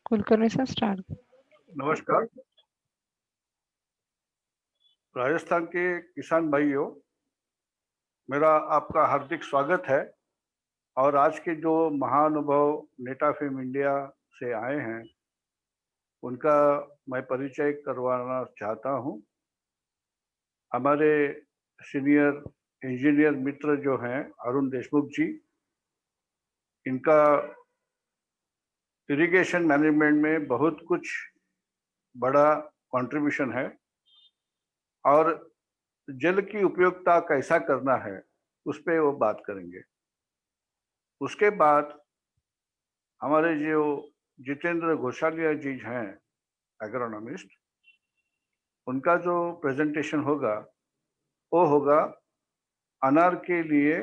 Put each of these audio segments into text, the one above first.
Kulkarni sir start. नमस्कार। राजस्थान के किसान भाइयों, मेरा आपका हार्दिक स्वागत है। और आज के जो महानुभव नेटाफेम इंडिया से आए हैं उनका मैं परिचय करवाना चाहता हूं। हमारे सीनियर इंजीनियर मित्र जो हैं अरुण देशमुख जी, इनका इरिगेशन मैनेजमेंट में बहुत कुछ बड़ा कंट्रीब्यूशन है और जल की उपयोगिता कैसा करना है उस पर वो बात करेंगे। उसके बाद हमारे जो जितेंद्र घोषालिया जी हैं एग्रोनॉमिस्ट, उनका जो प्रेजेंटेशन होगा वो होगा अनार के लिए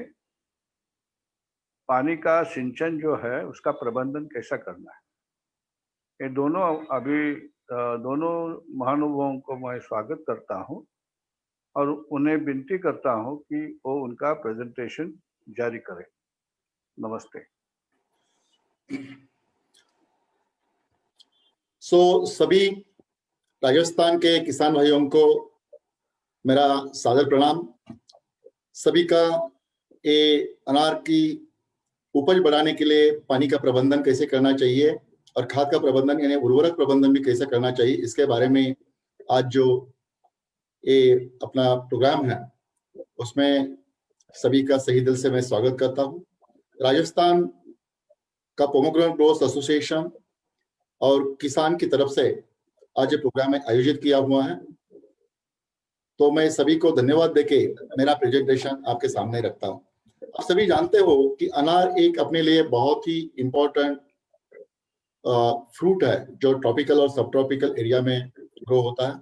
पानी का सिंचन जो है उसका प्रबंधन कैसा करना है। ये दोनों अभी दोनों महानुभावों को मैं स्वागत करता हूं और उन्हें विनती करता हूं कि वो उनका प्रेजेंटेशन जारी करें। नमस्ते। सभी राजस्थान के किसान भाइयों को मेरा सादर प्रणाम। सभी का ये अनार की उपज बढ़ाने के लिए पानी का प्रबंधन कैसे करना चाहिए और खाद का प्रबंधन यानी उर्वरक प्रबंधन भी कैसे करना चाहिए, इसके बारे में आज जो ये अपना प्रोग्राम है उसमें सभी का सही दिल से मैं स्वागत करता हूं। राजस्थान का पोमोग्रेनेट ग्रोवर्स एसोसिएशन और किसान की तरफ से आज ये प्रोग्राम आयोजित किया हुआ है, तो मैं सभी को धन्यवाद देके मेरा प्रेजेंटेशन आपके सामने रखता हूं। आप सभी जानते हो कि अनार एक अपने लिए बहुत ही इम्पोर्टेंट फ्रूट है जो ट्रॉपिकल और सब ट्रॉपिकल एरिया में ग्रो होता है।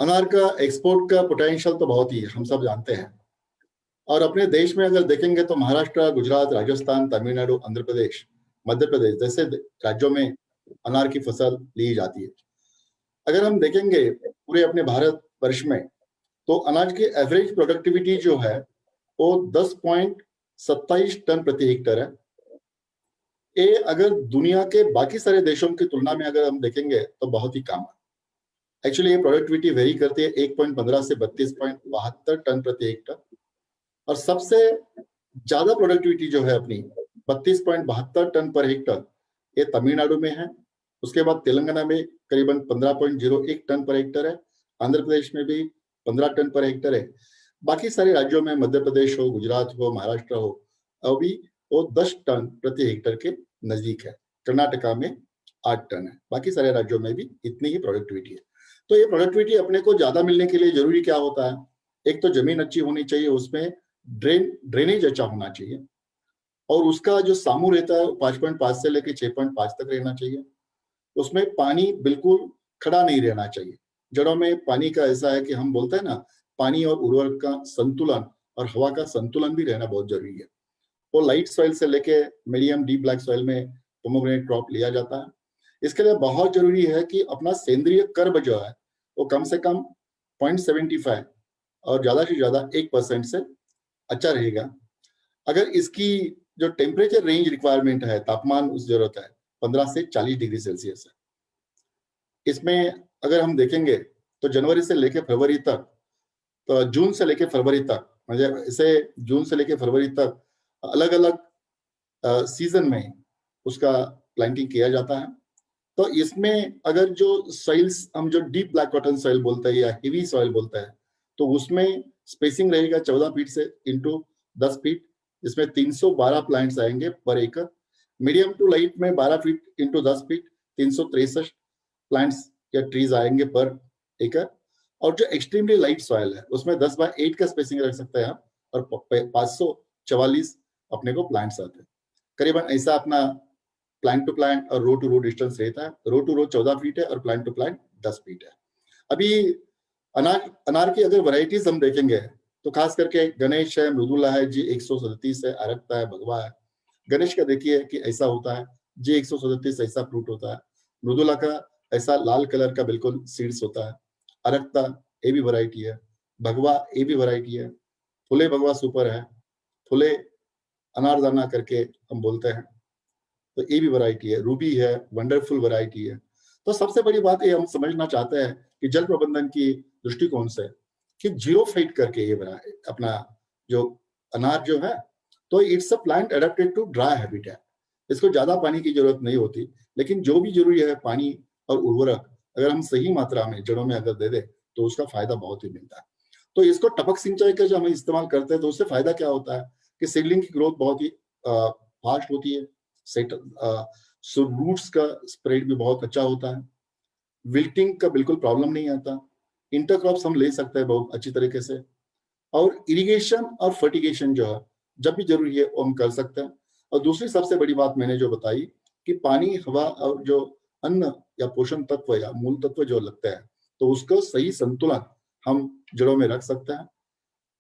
अनार का एक्सपोर्ट का पोटेंशियल तो बहुत ही हम सब जानते हैं, और अपने देश में अगर देखेंगे तो महाराष्ट्र, गुजरात, राजस्थान, तमिलनाडु, आंध्र प्रदेश, मध्य प्रदेश जैसे राज्यों में अनार की फसल ली जाती है। अगर हम देखेंगे पूरे अपने भारत वर्ष में तो अनाज की एवरेज प्रोडक्टिविटी जो है वो 10.27 टन प्रति हेक्टेयर है। ये अगर दुनिया के बाकी सारे देशों की तुलना में अगर हम देखेंगे तो बहुत ही कम है। एक्चुअली ये प्रोडक्टिविटी वेरी करती है 1.15 से 32.72 टन प्रति हेक्टेयर, और सबसे ज्यादा प्रोडक्टिविटी जो है अपनी 32.72 टन पर हेक्टेयर ये तमिलनाडु में है। उसके बाद तेलंगाना में करीबन 15.01 टन पर हेक्टेयर है, आंध्र प्रदेश में भी 15 टन पर हेक्टेयर है। बाकी सारे राज्यों में मध्य प्रदेश हो, गुजरात हो, महाराष्ट्र हो, अभी वो 10 टन प्रति हेक्टेयर के नजदीक है। कर्नाटका में 8 टन है। बाकी सारे राज्यों में भी इतनी ही प्रोडक्टिविटी है। तो ये प्रोडक्टिविटी अपने को ज्यादा मिलने के लिए जरूरी क्या होता है? एक तो जमीन अच्छी होनी चाहिए, उसमें ड्रेनेज अच्छा होना चाहिए, और उसका जो सामू रहता है 5.5 से लेकर 6.5 तक रहना चाहिए। उसमें पानी बिल्कुल खड़ा नहीं रहना चाहिए। जड़ों में पानी का ऐसा है कि हम बोलते हैं ना, पानी और उर्वरक का संतुलन और हवा का संतुलन भी रहना बहुत जरूरी है। वो लाइट सॉइल से लेके मीडियम डीप ब्लैक सॉइल में पोमोग्रेनेट क्रॉप लिया जाता है। इसके लिए बहुत जरूरी है कि अपना सेंद्रीय कर्ब जो है वो कम से कम 0.75 और ज्यादा से ज्यादा 1% से अच्छा रहेगा। अगर इसकी जो टेम्परेचर रेंज रिक्वायरमेंट है, तापमान उस जरूरत है 15 से 40 डिग्री सेल्सियस है। इसमें अगर हम देखेंगे तो जनवरी से लेकर फरवरी तक, तो जून से लेकर फरवरी तक, मतलब इसे जून से लेकर फरवरी तक अलग अलग सीजन में उसका प्लांटिंग किया जाता है। तो इसमें अगर जो सॉइल्स हम जो डीप ब्लैक कॉटन सॉइल बोलते हैं या हेवी सॉइल बोलते हैं, तो उसमें स्पेसिंग रहेगा 14 फीट से इंटू 10 फीट, इसमें 312 प्लांट्स आएंगे पर एकड़। मीडियम टू लाइट में 12 फीट इंटू 10 फीट 363 प्लांट्स या ट्रीज आएंगे पर एकड़। और जो एक्सट्रीमली लाइट सॉइल है उसमें 10/8 का स्पेसिंग रख सकते हैं आप, और 544 अपने को प्लांट्स आते हैं। करीबन ऐसा अपना प्लांट टू प्लांट और रो टू रो डिस्टेंस रहता है। रो टू रो 14 फीट है और प्लांट टू प्लांट 10 फीट है। अभी अनार की अगर वैरायटीज हम देखेंगे तो खास करके गणेश है, मृदुला है, G137 है, अरक्ता है, भगवा है। गणेश का देखिए कि ऐसा होता है, G137 ऐसा फ्रूट होता है, मृदुला का ऐसा लाल कलर का बिल्कुल सीड्स होता है, अरक्ता ए भी वैरायटी है, भगवा ए भी वैरायटी है, फुले भगवा सुपर है, फुले अनारदाना करके हम बोलते हैं, तो ये भी वैरायटी है, रूबी है, वंडरफुल वैरायटी है। तो सबसे बड़ी बात ये हम समझना चाहते हैं कि जल प्रबंधन की दृष्टिकोण से कि जीरो फाइट करके ये अपना जो अनार जो है, तो it's a plant adapted to dry habitat. इसको ज्यादा पानी की जरूरत नहीं होती, लेकिन जो भी जरूरी है पानी और उर्वरक अगर हम सही मात्रा में जड़ों में अगर दे दे तो उसका फायदा बहुत ही मिलता है। तो इसको टपक सिंचाई का जब हम इस्तेमाल करते हैं तो उससे फायदा क्या होता है कि सीडलिंग की ग्रोथ बहुत ही फास्ट होती है, सो रूट्स का स्प्रेड भी बहुत अच्छा होता है, विल्टिंग का बिल्कुल प्रॉब्लम नहीं आता, इंटरक्रॉप्स हम ले सकते हैं बहुत अच्छी तरीके से, और इरिगेशन और फर्टिगेशन जो है जब भी जरूरी है वो हम कर सकते हैं। और दूसरी सबसे बड़ी बात मैंने जो बताई कि पानी, हवा और जो अन्न या पोषण तत्व या मूल तत्व जो लगते हैं तो उसको सही संतुलन हम जड़ों में रख सकते हैं।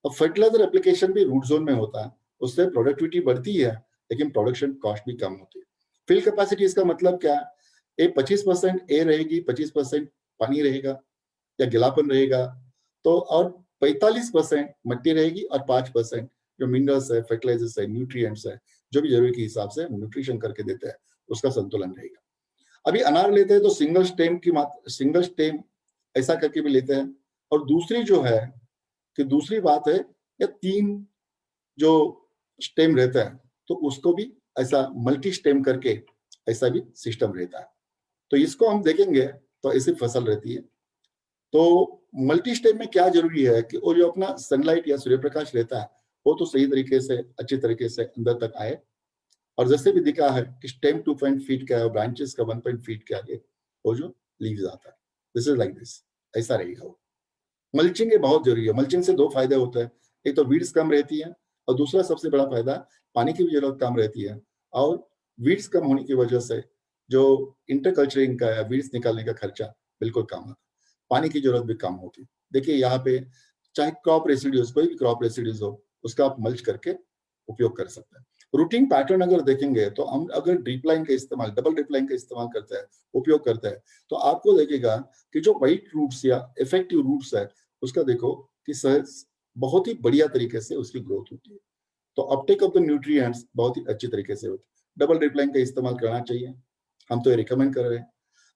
और फर्टिलाइजर एप्लीकेशन भी रूट जोन में होता है, उससे प्रोडक्टिविटी बढ़ती है लेकिन प्रोडक्शन कॉस्ट भी कम होती है। फिल कैपेसिटी इसका मतलब क्या है, 25% ए रहेगी, 25% पानी रहेगा या गिलापन रहेगा, तो और 45% मिट्टी रहेगी और 5% जो मिनरल्स है, फर्टिलाइजर्स है, न्यूट्रिएंट्स है, जो भी जरूरी के हिसाब से न्यूट्रिशन करके देते हैं, उसका संतुलन रहेगा। अभी अनार लेते हैं तो सिंगल स्टेम ऐसा करके भी लेते हैं, और दूसरी जो है कि दूसरी बात है या 3 जो स्टेम रहता है तो उसको भी ऐसा मल्टी स्टेम करके ऐसा भी सिस्टम रहता है। तो इसको हम देखेंगे तो ऐसी फसल रहती है। तो मल्टी स्टेम में क्या जरूरी है कि वो जो अपना सनलाइट या सूर्य प्रकाश रहता है वो तो सही तरीके से अच्छी तरीके से अंदर तक आए, और जैसे भी दिखा है कि स्टेम 2 फीट का है और ब्रांचेस का 1 फीट के आगे वो जो लीव्स आता है, दिस इज लाइक दिस, ऐसा रहेगा वो। मल्चिंग ये बहुत जरूरी है। मल्चिंग से 2 फायदे होते हैं, एक तो वीड्स कम रहती है और दूसरा सबसे बड़ा फायदा पानी की भी जरूरत कम रहती है, और वीड्स कम होने की वजह से जो इंटरकल्चरिंग का या वीड्स निकालने का खर्चा बिल्कुल कम आता है, पानी की जरूरत भी कम होती है। देखिए यहाँ पे चाहे क्रॉप रेसिड्यूज, कोई भी क्रॉप रेसिड्यूज हो उसका आप मल्च करके उपयोग कर सकते हैं। रूटिंग पैटर्न अगर देखेंगे तो हम अगर ड्रिप लाइन का इस्तेमाल, डबल ड्रिप लाइन का इस्तेमाल करते हैं, उपयोग करते हैं, तो आपको देखेगा कि जो व्हाइट रूट्स या इफेक्टिव रूट्स है उसका देखो कि बहुत ही बढ़िया तरीके से उसकी ग्रोथ होती है। तो अपटेक ऑफ द न्यूट्रिएंट्स बहुत ही अच्छी तरीके से होती है। डबल ड्रिप लाइन का इस्तेमाल करना चाहिए, हम तो ये रिकमेंड कर रहे हैं।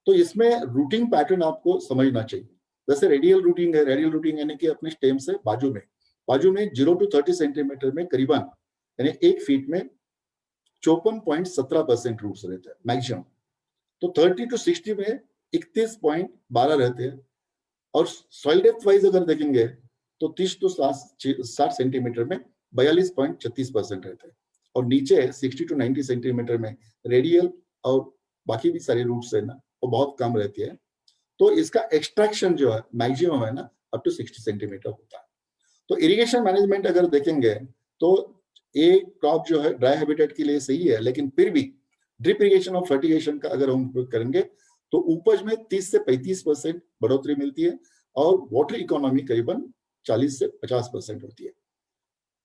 तो इसमें रूटिंग पैटर्न आपको समझना चाहिए। जैसे रेडियल रूटिंग है, रेडियल रूटिंग यानी कि अपने स्टेम से बाजू में 0 to 30 सेंटीमीटर में करीबन यानी 1 फीट में 54.17% रूट्स रहते हैं मैक्सिमम। तो 30 to 60 में 31.12 रहते हैं, और सॉइल डेप्थ वाइज अगर देखेंगे तो 30 to 60 सेंटीमीटर में 42.36% रहते हैं, और नीचे 60 to 90 सेंटीमीटर में रेडियल और बाकी भी सारे रूट्स है ना वो बहुत कम रहती है। तो इसका एक्सट्रैक्शन जो है मैक्सिमम है ना अप टू 60 सेंटीमीटर होता है। तो इरिगेशन मैनेजमेंट अगर देखेंगे तो ये क्रॉप जो है ड्राई हैबिटेट के लिए सही है, लेकिन फिर भी ड्रिप इरिगेशन और फर्टिगेशन का अगर हम उपयोग करेंगे तो उपज में 30 से 35% बढ़ोतरी मिलती है, और वाटर इकोनॉमी करीबन 40 से 50% होती है।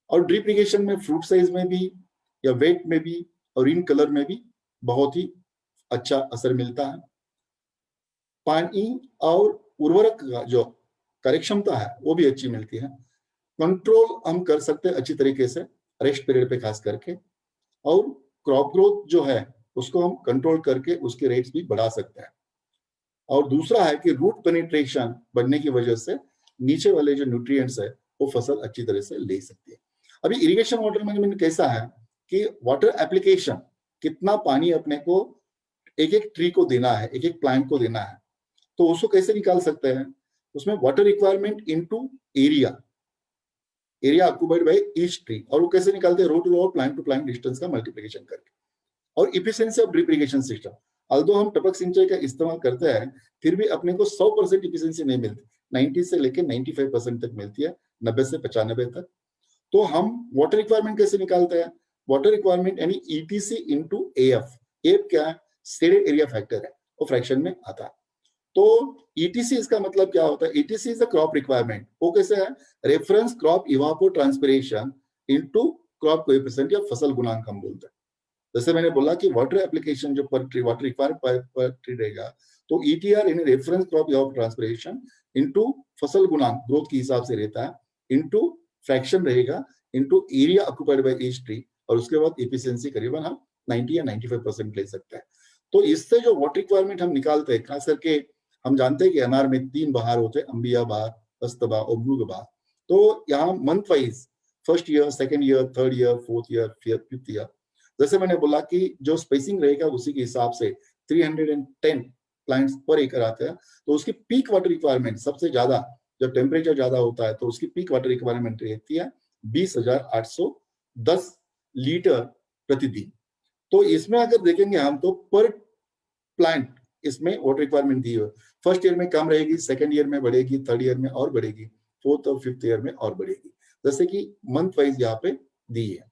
और ड्रिप इरिगेशन में फ्रूट साइज में भी या वेट में भी और इन कलर में भी बहुत ही अच्छा असर मिलता है। पानी और उर्वरक का जो कार्यक्षमता है वो भी अच्छी मिलती है। कंट्रोल हम कर सकते हैं अच्छी तरीके से रेस्ट पीरियड पे खास करके, और क्रॉप ग्रोथ जो है उसको हम कंट्रोल करके उसके रेट्स भी बढ़ा सकते हैं। और दूसरा है कि रूट पेनिट्रेशन बढ़ने की वजह से नीचे वाले जो न्यूट्रिएंट्स है वो फसल अच्छी तरह से ले सकती है। अभी इरिगेशन वाटर मैनेजमेंट कैसा है कि वाटर एप्लीकेशन, कितना पानी अपने को एक एक ट्री को देना है, एक एक प्लांट को देना है, तो उसको कैसे निकाल सकते हैं? उसमें water requirement into area, area occupied by each tree, और वो कैसे निकालते हैं? Row to row, plant to plant distance का मल्टीप्लिकेशन करके। और efficiency of drip irrigation system, although हम टपक सिंचाई का इस्तेमाल करते हैं, फिर भी अपने को 100% इफिशिएंसी नहीं मिलती, 90 से लेकर 95% तक मिलती है, 90 से 95 तक। तो हम वाटर रिक्वायरमेंट कैसे निकालते हैं? वाटर रिक्वायरमेंट यानी ईटीसी इंटू एएफ। एफ क्या है? स्टेडेड एरिया फैक्टर है, वो फ्रैक्शन में आता है। तो ईटीसी इसका मतलब क्या होता है? ETC is the crop requirement. वो कैसे है? Reference crop evapotranspiration into crop coefficient या फसल गुणांक हम बोलते हैं। जैसे मैंने बोला कि वाटर एप्लीकेशन जो पर ट्री वाटर रिक्वायर्ड पर ट्री रहेगा, तो ईटीआर यानी रेफरेंस क्रॉप इवापोट्रांसपिरेशन इनटू फसल गुणांक ग्रोथ के हिसाब से रहता है, इनटू फ्रैक्शन रहेगा, into area occupied by each tree, और उसके बाद एफिशिएंसी करीबन हम 90 या 95% ले सकते हैं। तो इससे जो वाटर रिक्वायरमेंट हम निकालते हैं, खास करके हम जानते हैं कि अनार में 3 बहार होते हैं, अंबिया बहार, हस्त बहार और मृग बहार। तो यहाँ month wise first year, second year, third year, fourth year, fifth year, जैसे मैंने बोला कि जो स्पेसिंग रहेगा उसी के हिसाब से 310 प्लांट्स पर एकड़ आते हैं, तो उसकी पीक वाटर रिक्वायरमेंट सबसे ज्यादा, जब टेम्परेचर ज्यादा होता है तो उसकी पीक वाटर रिक्वायरमेंट रहती है 20,810 लीटर प्रतिदिन। तो इसमें अगर देखेंगे हम, तो पर प्लांट इसमें वाटर रिक्वायरमेंट दी है, फर्स्ट ईयर में कम रहेगी, सेकेंड ईयर में बढ़ेगी, थर्ड ईयर में और बढ़ेगी, फोर्थ और फिफ्थ ईयर में और बढ़ेगी, जैसे कि मंथ वाइज यहाँ पे दी है।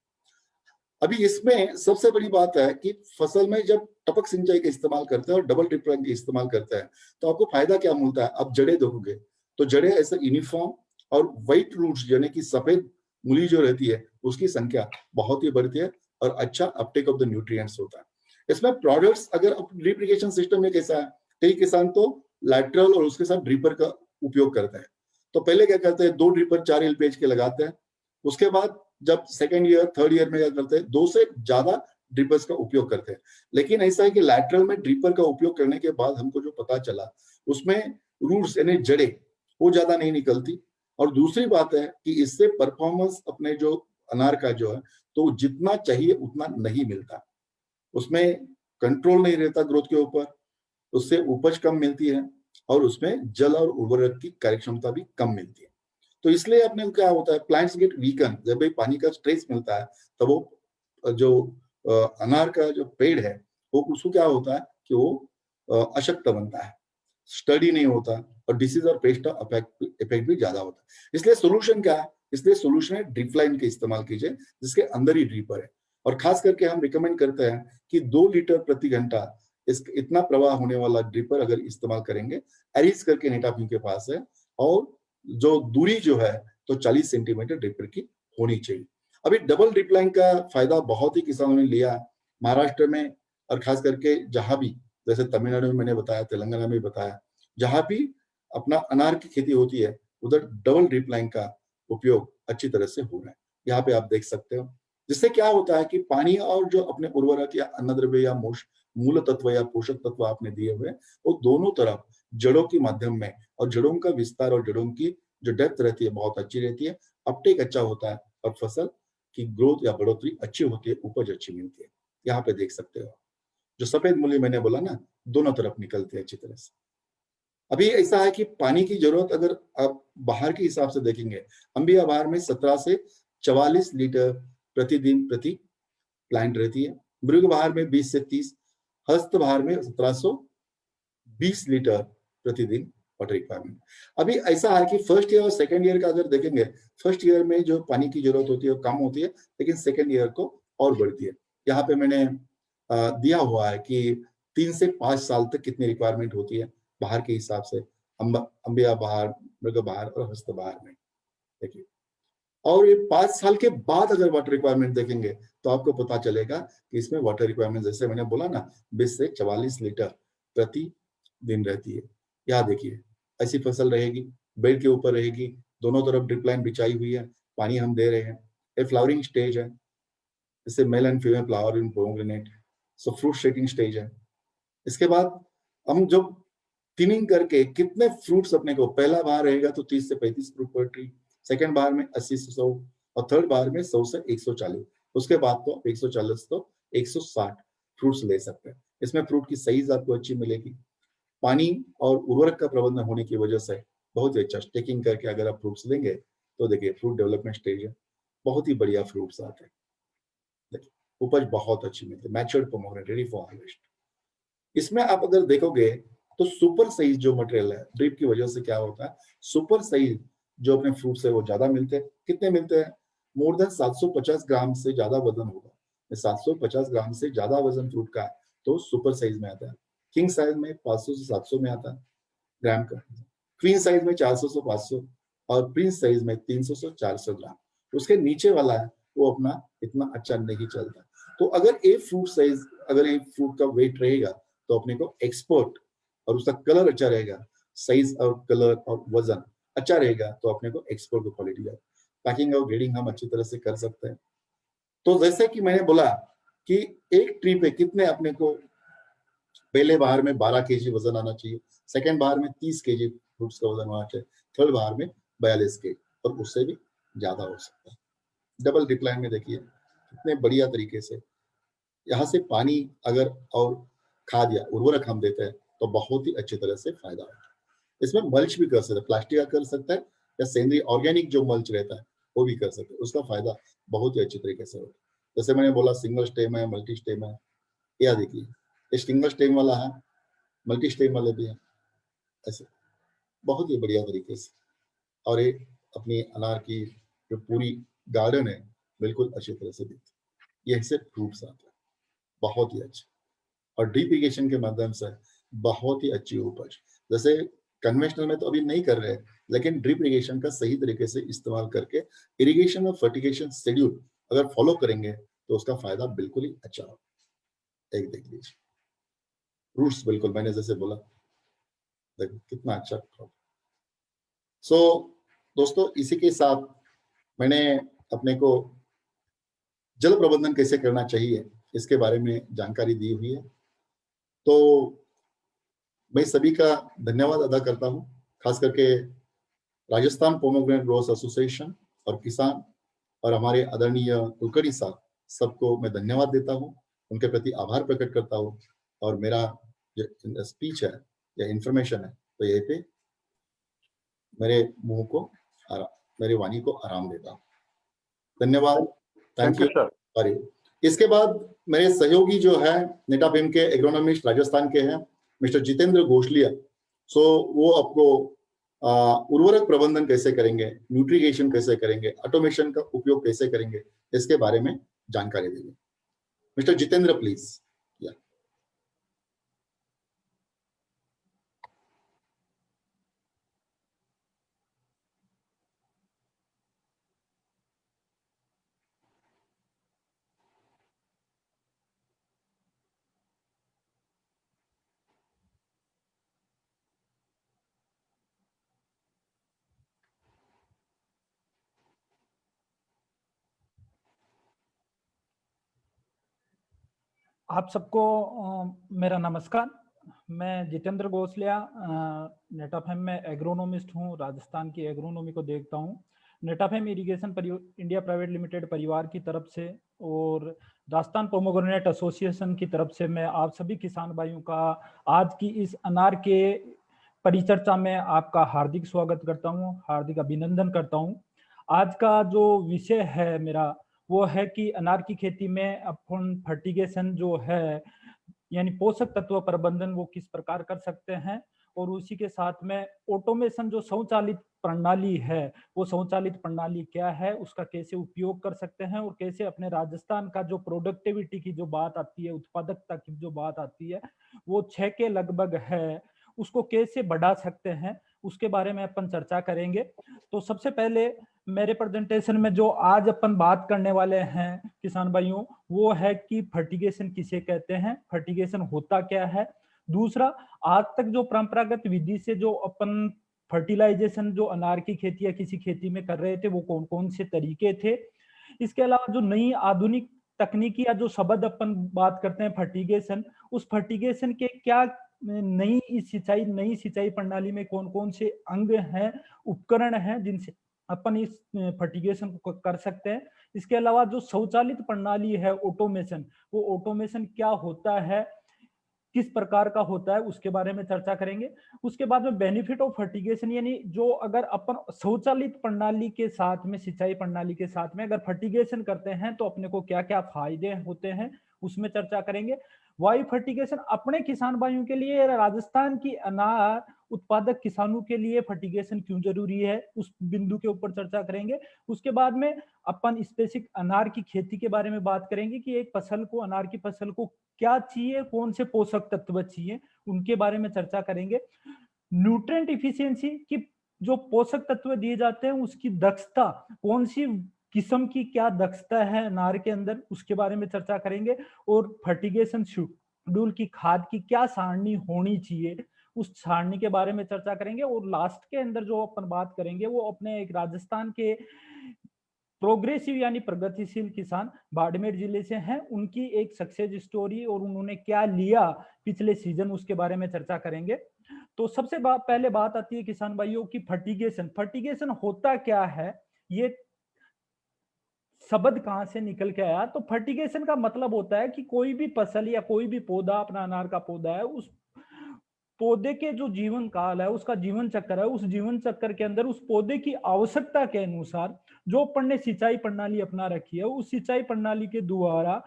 अभी इसमें सबसे बड़ी बात है कि फसल में जब टपक सिंचाई का इस्तेमाल करते हैं और डबल ड्रिप का इस्तेमाल करते हैं, तो आपको फायदा क्या मिलता है? आप जड़ें देखोगे तो जड़ें ऐसे यूनिफॉर्म और व्हाइट रूट्स यानी कि सफेद मूली जो रहती है उसकी संख्या बहुत ही बढ़ती है और अच्छा अपटेक ऑफ द न्यूट्रिएंट्स होता है। इसमें प्रोडक्ट्स अगर ड्रिप इरिगेशन सिस्टम में कैसा है, कई किसान तो लैटरल और उसके साथ ड्रिपर का उपयोग करते हैं। तो पहले क्या करते हैं, 2 ड्रिपर 4 एलपीएच के लगाते हैं, उसके बाद जब सेकेंड ईयर, थर्ड ईयर में क्या करते हैं, 2 से ज्यादा ड्रिपर्स का उपयोग करते हैं। लेकिन ऐसा है कि लैटरल में ड्रिपर का उपयोग करने के बाद हमको जो पता चला, उसमें रूट्स यानी जड़ें वो ज्यादा नहीं निकलती, और दूसरी बात है कि इससे परफॉर्मेंस अपने जो अनार का जो है, तो जितना चाहिए उतना नहीं मिलता, उसमें कंट्रोल नहीं रहता ग्रोथ के ऊपर, उससे उपज कम मिलती है और उसमें जल और उर्वरक की कार्यक्षमता भी कम मिलती है। तो इसलिए अपने क्या होता है, प्लांट्स गेट वीकन, जब भी पानी का स्ट्रेस मिलता है तब वो जो अनार का जो पेड़ है वो उसको क्या होता है कि वो अशक्त बनता है, स्टडी नहीं होता, और डिसीज और पेस्ट इफेक्ट भी ज्यादा होता है। इसलिए सोल्यूशन क्या है? इसलिए सोल्यूशन है ड्रिप लाइन का इस्तेमाल कीजिए, जिसके अंदर ही ड्रिपर है, और खास करके हम रिकमेंड करते हैं कि 2 लीटर प्रति घंटा इतना प्रवाह होने वाला ड्रिपर अगर इस्तेमाल करेंगे, एरिस करके नेटाफ्यू के पास है, और जो दूरी जो है तो 40 सेंटीमीटर ड्रिपर की होनी चाहिए। अभी डबल ड्रिप लाइन का फायदा बहुत ही किसानों ने लिया महाराष्ट्र में, और खास करके जहां भी, जैसे तमिलनाडु में मैंने बताया, तेलंगाना में बताया, जहां भी अपना अनार की खेती होती है उधर डबल ड्रिप लाइन का उपयोग अच्छी तरह से हो रहा है। यहाँ पे आप देख सकते हो, जिससे क्या होता है कि पानी और जो अपने उर्वरक या अन्नद्रव्य या मूल तत्व या पोषक तत्व आपने दिए हुए, वो दोनों तरफ जड़ों के माध्यम में, और जड़ों का विस्तार और जड़ों की जो डेप्थ रहती है बहुत अच्छी रहती है, अपटेक अच्छा होता है, और फसल की ग्रोथ या बढ़ोतरी अच्छी होती है, उपज अच्छी मिलती है। यहाँ पे देख सकते हो, जो सफेद मूली मैंने बोला ना, दोनों तरफ निकलती है अच्छी तरह से। अभी ऐसा है कि पानी की जरूरत अगर आप बाहर के हिसाब से देखेंगे, अंबिया बहार में 17 से 44 लीटर प्रतिदिन प्रति प्लांट रहती है, मृग बहार में 20 से 30, हस्त बहार में 1720 लीटर प्रतिदिन वाटर रिक्वायरमेंट। अभी ऐसा है कि फर्स्ट ईयर और सेकेंड ईयर का अगर देखेंगे, फर्स्ट ईयर में जो पानी की जरूरत होती है वो कम होती है, लेकिन सेकेंड ईयर को और बढ़ती है। यहाँ पे मैंने दिया हुआ है कि 3 से 5 साल तक कितनी रिक्वायरमेंट होती है बाहर के हिसाब से, अंबिया बहार, मृग बहार और हस्त बहार में, देखिए। और ये 5 साल के बाद अगर वाटर रिक्वायरमेंट देखेंगे तो आपको पता चलेगा कि इसमें वाटर रिक्वायरमेंट, जैसे मैंने बोला ना, 20 से 44 लीटर प्रति दिन रहती है। यहाँ देखिए, ऐसी फसल रहेगी, बेड के ऊपर रहेगी, दोनों तरफ ड्रिप लाइन बिछाई हुई है, पानी हम दे रहे हैं, ये फ्लावरिंग स्टेज है, इससे male and female flower in pomegranate, so fruit setting stage है। इसके बाद हम जब थिनिंग करके कितने फ्रूट्स अपने को, पहला बार रहेगा तो 30 से 35 फ्रूट पर ट्री, सेकेंड बार में 80 से 100, और थर्ड बार में 100 से 140, उसके बाद तो 140 तो 160 फ्रूट्स ले सकते हैं। इसमें फ्रूट की साइज आपको अच्छी मिलेगी। पानी और उर्वरक का प्रबंधन होने की वजह से बहुत ही अच्छा स्टेकिंग करके अगर आप फ्रूट्स लेंगे तो देखिए फ्रूट डेवलपमेंट स्टेज है, बहुत ही बढ़िया फ्रूट्स आते हैं। देखिए उपज बहुत अच्छी मिलती है, matured pomegranate ready for harvest. इसमें आप अगर देखोगे तो सुपर साइज जो मटेरियल है, ड्रिप की वजह से क्या होता है, सुपर साइज जो अपने फ्रूट्स है वो ज्यादा मिलते हैं। कितने मिलते हैं? मोर देन 750 ग्राम से ज्यादा वजन होगा। 750 ग्राम से ज्यादा वजन फ्रूट का है तो सुपर साइज में आता है। किंग साइज में 500 से 700 में आता है ग्राम का। क्वीन साइज में 400 से 500 और प्रिंस साइज में 300 से 400 ग्राम। उसके नीचे वाला है वो अपना इतना अच्छा नहीं चलता। तो अगर एक फ्रूट साइज, अगर एक फ्रूट का वेट रहेगा तो अपने को एक्सपोर्ट और उसका कलर अच्छा रहेगा, साइज और कलर और वजन अच्छा रहेगा तो अपने को एक्सपोर्ट की क्वालिटी है। पैकिंग और ग्रेडिंग हम अच्छी तरह से कर सकते हैं। तो जैसे कि मैंने बोला कि एक ट्री पे कितने अपने को, पहले बार में 12 केजी वजन आना चाहिए, सेकेंड बार में 30 केजी फ्रूट्स का वजन होना चाहिए, थर्ड बार में 42 केजी और उससे भी ज्यादा हो सकता है। डबल डिक्लाइन में देखिए कितने बढ़िया तरीके से यहाँ से पानी अगर और खाद या उर्वरक हम देते हैं तो बहुत ही अच्छी तरह से फायदा होता है। इसमें मल्च भी कर सकते हैं, प्लास्टिक का कर सकता है या सेंद्रीय ऑर्गेनिक जो मल्च रहता है वो भी कर सकते हैं, उसका फायदा बहुत ही अच्छी तरीके से होता है। जैसे मैंने बोला सिंगल स्टेम है, मल्टी स्टेम है, या देखिए ये सिंगल स्टेम वाला है, मल्टी स्टेम वाले भी हैं, ऐसे बहुत ही बढ़िया तरीके से। और ये अपनी अनार की जो पूरी गार्डन है बिल्कुल अच्छी तरह से दिखती है। ये से फ्रूट्स आते हैं बहुत ही अच्छे और ड्रिप इरिगेशन के माध्यम से बहुत ही अच्छी उपज। जैसे कन्वेंशनल में तो अभी नहीं कर रहे, लेकिन ड्रिप इरिगेशन का सही तरीके से इस्तेमाल करके इरिगेशन और फर्टिगेशन शेड्यूल अगर फॉलो करेंगे तो उसका फायदा बिल्कुल ही अच्छा होगा। एक देख लीजिए फ्रूट्स, बिल्कुल मैंने जैसे बोला देखो कितना अच्छा क्रॉप। सो दोस्तों इसी के साथ मैंने अपने को जल प्रबंधन कैसे करना चाहिए इसके बारे में जानकारी दी हुई है। तो मैं सभी का धन्यवाद अदा करता हूं, खास करके राजस्थान पोमोग्रेनेट ग्रोवर्स एसोसिएशन और किसान और हमारे आदरणीय कुलकर्णी साहब, सबको मैं धन्यवाद देता हूं, उनके प्रति आभार प्रकट करता हूं। और मेरा जो स्पीच है या इंफॉर्मेशन है तो यही पे मेरे मुंह को मेरे वाणी को आराम देता हूं। धन्यवाद, थैंक यू सर। सॉरी। इसके बाद मेरे सहयोगी जो है नेटाफेम के एग्रोनॉमिस्ट राजस्थान के हैं मिस्टर जितेंद्र घोषलिया। सो वो आपको उर्वरक प्रबंधन कैसे करेंगे, न्यूट्रिगेशन कैसे करेंगे, ऑटोमेशन का उपयोग कैसे करेंगे इसके बारे में जानकारी देंगे। Mister Jitendra please. आप सबको मेरा नमस्कार। मैं जितेंद्र घोषलिया नेटाफेम में एग्रोनॉमिस्ट हूँ, राजस्थान की एग्रोनॉमी को देखता हूँ। नेटाफेम इरिगेशन इंडिया प्राइवेट लिमिटेड परिवार की तरफ से और राजस्थान पोमोग्रेनेट एसोसिएशन की तरफ से मैं आप सभी किसान भाइयों का आज की इस अनार के परिचर्चा में आपका हार्दिक स्वागत करता हूँ, हार्दिक अभिनंदन करता हूँ। आज का जो विषय है मेरा वो है कि अनार की खेती में अपन फर्टिगेशन जो है यानी पोषक तत्व प्रबंधन वो किस प्रकार कर सकते हैं, और उसी के साथ में ऑटोमेशन जो स्वचालित प्रणाली है वो स्वचालित प्रणाली क्या है, उसका कैसे उपयोग कर सकते हैं और कैसे अपने राजस्थान का जो प्रोडक्टिविटी की जो बात आती है, उत्पादकता की जो बात आती है वो 6 के लगभग है, उसको कैसे बढ़ा सकते हैं उसके बारे में अपन चर्चा करेंगे। तो सबसे पहले मेरे प्रेजेंटेशन में जो आज अपन बात करने वाले हैं किसान भाइयों वो है कि फर्टिगेशन किसे कहते हैं, फर्टिगेशन होता क्या है। दूसरा, आज तक जो परंपरागत विधि से जो अपन फर्टिलाइजेशन जो अनार की खेती या किसी खेती में कर रहे थे वो कौन कौन से तरीके थे। इसके अलावा जो नई आधुनिक तकनीकी या जो शब्द अपन बात करते हैं फर्टिगेशन, उस फर्टिगेशन के क्या नई सिंचाई प्रणाली में कौन कौन से अंग हैं, उपकरण हैं जिनसे अपन इस फर्टिगेशन को कर सकते हैं। इसके अलावा जो स्वचालित प्रणाली है ऑटोमेशन, वो ऑटोमेशन क्या होता है, किस प्रकार का होता है उसके बारे में चर्चा करेंगे। उसके बाद में बेनिफिट ऑफ फर्टिगेशन, यानी जो अगर अपन स्वचालित प्रणाली के साथ में, सिंचाई प्रणाली के साथ में अगर फर्टिगेशन करते हैं तो अपने को क्या क्या फायदे होते हैं उसमें चर्चा करेंगे। वाई फर्टिगेशन अपने किसान भाइयों के लिए, राजस्थान की अनार उत्पादक किसानों के लिए फर्टिगेशन क्यों जरूरी है उस बिंदु के ऊपर चर्चा करेंगे। उसके बाद में अपन स्पेसिफिक अनार की खेती के बारे में बात करेंगे कि एक फसल को, अनार की फसल को क्या चाहिए, कौन से पोषक तत्व चाहिए, उनके बारे में चर्चा करेंगे। न्यूट्रिएंट इफिशियंसी की जो पोषक तत्व दिए जाते हैं उसकी दक्षता, कौन सी किस्म की क्या दक्षता है अनार के अंदर, उसके बारे में चर्चा करेंगे। और फर्टिगेशन शेड्यूल की, खाद की क्या सारणी होनी चाहिए उस सारणी के बारे में चर्चा करेंगे। और लास्ट के अंदर जो अपन बात करेंगे वो अपने एक राजस्थान के प्रोग्रेसिव यानी प्रगतिशील किसान बाड़मेर जिले से हैं, उनकी एक सक्सेस स्टोरी और उन्होंने क्या लिया पिछले सीजन उसके बारे में चर्चा करेंगे। तो सबसे पहले बात आती है किसान भाइयों की फर्टिगेशन। फर्टिगेशन होता क्या है, ये शब्द कहां से निकल के आया? तो फर्टिगेशन का मतलब होता है कि कोई भी फसल या कोई भी पौधा, अपना अनार का पौधा है, उस पौधे के जो जीवन काल है, उसका जीवन चक्र है, उस जीवन चक्र के अंदर उस पौधे की आवश्यकता के अनुसार जो अपन ने सिंचाई प्रणाली अपना रखी है, उस सिंचाई प्रणाली के द्वारा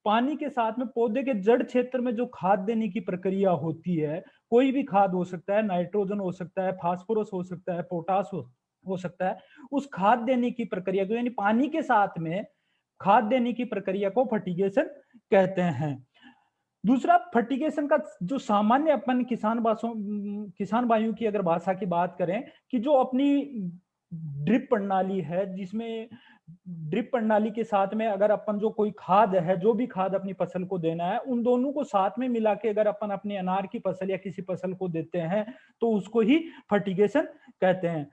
पानी के साथ में पौधे के जड़ क्षेत्र में जो खाद देने की प्रक्रिया होती है, कोई भी खाद हो सकता है, नाइट्रोजन हो सकता है, फास्फोरस हो सकता है, पोटास हो सकता है, उस खाद देने की प्रक्रिया को, यानी पानी के साथ में खाद देने की प्रक्रिया को फर्टिगेशन कहते हैं। दूसरा, फर्टिगेशन का जो सामान्य अपन किसान भाइयों की अगर भाषा की बात करें कि जो अपनी ड्रिप प्रणाली है, जिसमें ड्रिप प्रणाली के साथ में अगर अपन जो कोई खाद है, जो भी खाद अपनी फसल को देना है, उन दोनों को साथ में मिला के अगर अपन अपने अनार की फसल या किसी फसल को देते हैं तो उसको ही फर्टिगेशन कहते हैं।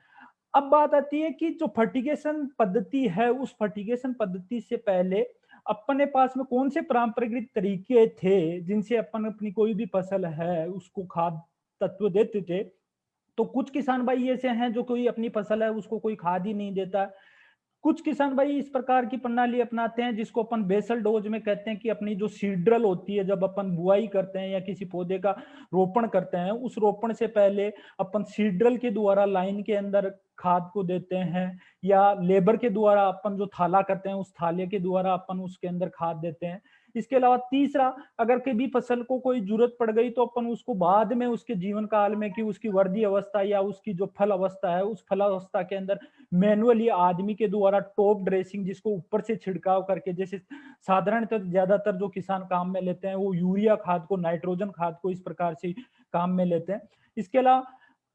अब बात आती है कि जो फर्टिगेशन पद्धति है, उस फर्टिगेशन पद्धति से पहले अपने पास में कौन से पारंपरिक तरीके थे जिनसे अपन अपनी कोई भी फसल है उसको खाद तत्व देते थे। तो कुछ किसान भाई ऐसे हैं जो कोई अपनी फसल है उसको कोई खाद ही नहीं देता। कुछ किसान भाई इस प्रकार की प्रणाली अपनाते हैं जिसको अपन बेसल डोज में कहते हैं कि अपनी जो सीड्रल होती है, जब अपन बुआई करते हैं या किसी पौधे का रोपण करते हैं, उस रोपण से पहले अपन सीड्रल के द्वारा लाइन के अंदर खाद को देते हैं, या लेबर के द्वारा अपन जो थाला करते हैं उस थाले के द्वारा अपन उसके अंदर खाद देते हैं। इसके अलावा तीसरा, अगर कभी फसल को कोई जरूरत पड़ गई तो अपन उसको बाद में उसके जीवन काल में, कि उसकी वर्दी अवस्था या उसकी जो फल अवस्था है, उस फल अवस्था के अंदर मैनुअली आदमी के द्वारा टॉप ड्रेसिंग, जिसको ऊपर से छिड़काव करके, जैसे साधारणतः ज्यादातर जो किसान काम में लेते हैं वो यूरिया खाद को, नाइट्रोजन खाद को इस प्रकार से काम में लेते हैं। इसके अलावा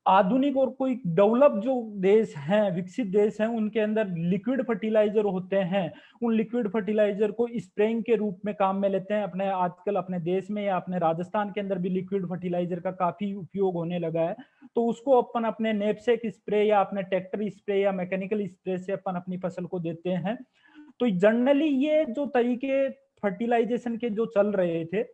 आधुनिक और कोई डेवलप जो देश हैं, विकसित देश हैं, उनके अंदर लिक्विड फर्टिलाइजर होते हैं, उन लिक्विड फर्टिलाइजर को स्प्रेइंग के रूप में काम में लेते हैं। अपने आजकल अपने देश में या अपने राजस्थान के अंदर भी लिक्विड फर्टिलाइजर का काफी उपयोग होने लगा है, तो उसको अपन अपने नैपसेक स्प्रे या अपने ट्रैक्टर स्प्रे या मैकेनिकल स्प्रे से अपन अपनी फसल को देते हैं। तो जनरली ये जो तरीके फर्टिलाइजेशन के जो चल रहे थे,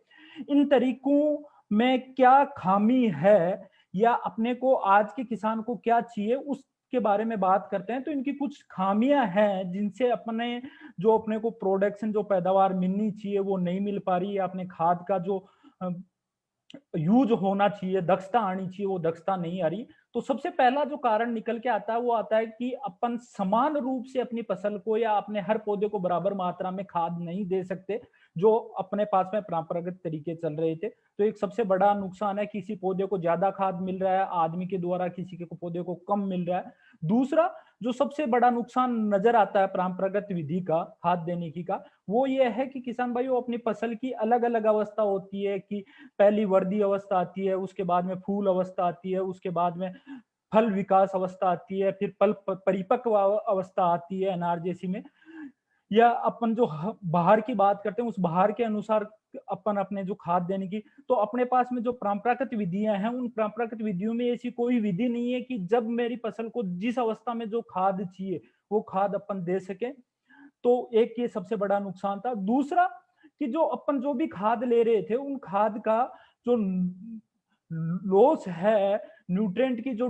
इन तरीकों में क्या खामी है या अपने को आज के किसान को क्या चाहिए उसके बारे में बात करते हैं। तो इनकी कुछ खामियां हैं जिनसे अपने जो अपने को प्रोडक्शन, जो पैदावार मिलनी चाहिए वो नहीं मिल पा रही है, अपने खाद का जो यूज होना चाहिए, दक्षता आनी चाहिए, वो दक्षता नहीं आ रही। तो सबसे पहला जो कारण निकल के आता है वो आता है कि अपन समान रूप से अपनी फसल को या अपने हर पौधे को बराबर मात्रा में खाद नहीं दे सकते जो अपने पास में परंपरागत तरीके चल रहे थे। तो एक सबसे बड़ा नुकसान है, किसी पौधे को ज्यादा खाद मिल रहा है आदमी के द्वारा, किसी के पौधे को कम मिल रहा है। दूसरा जो सबसे बड़ा नुकसान नजर आता है परंपरागत विधि का खाद देने की का, वो ये है कि किसान भाइयों अपनी फसल की अलग अलग अवस्था होती है, कि पहली वर्दी अवस्था आती है, उसके बाद में फूल अवस्था आती है, उसके बाद में फल विकास अवस्था आती है, फिर फल परिपक्व अवस्था आती है अनार जैसी में, या अपन जो बाहर की बात करते हैं उस बाहर के अनुसार अपन अपने जो खाद देने की। तो अपने पास में जो परंपरागत विधियां हैं, उन परंपरागत विधियों में ऐसी कोई विधि नहीं है कि जब मेरी फसल को जिस अवस्था में जो खाद चाहिए वो खाद अपन दे सके। तो एक ये सबसे बड़ा नुकसान था। दूसरा कि जो अपन जो भी खाद ले रहे थे, उन खाद का जो लॉस है, न्यूट्रिएंट की जो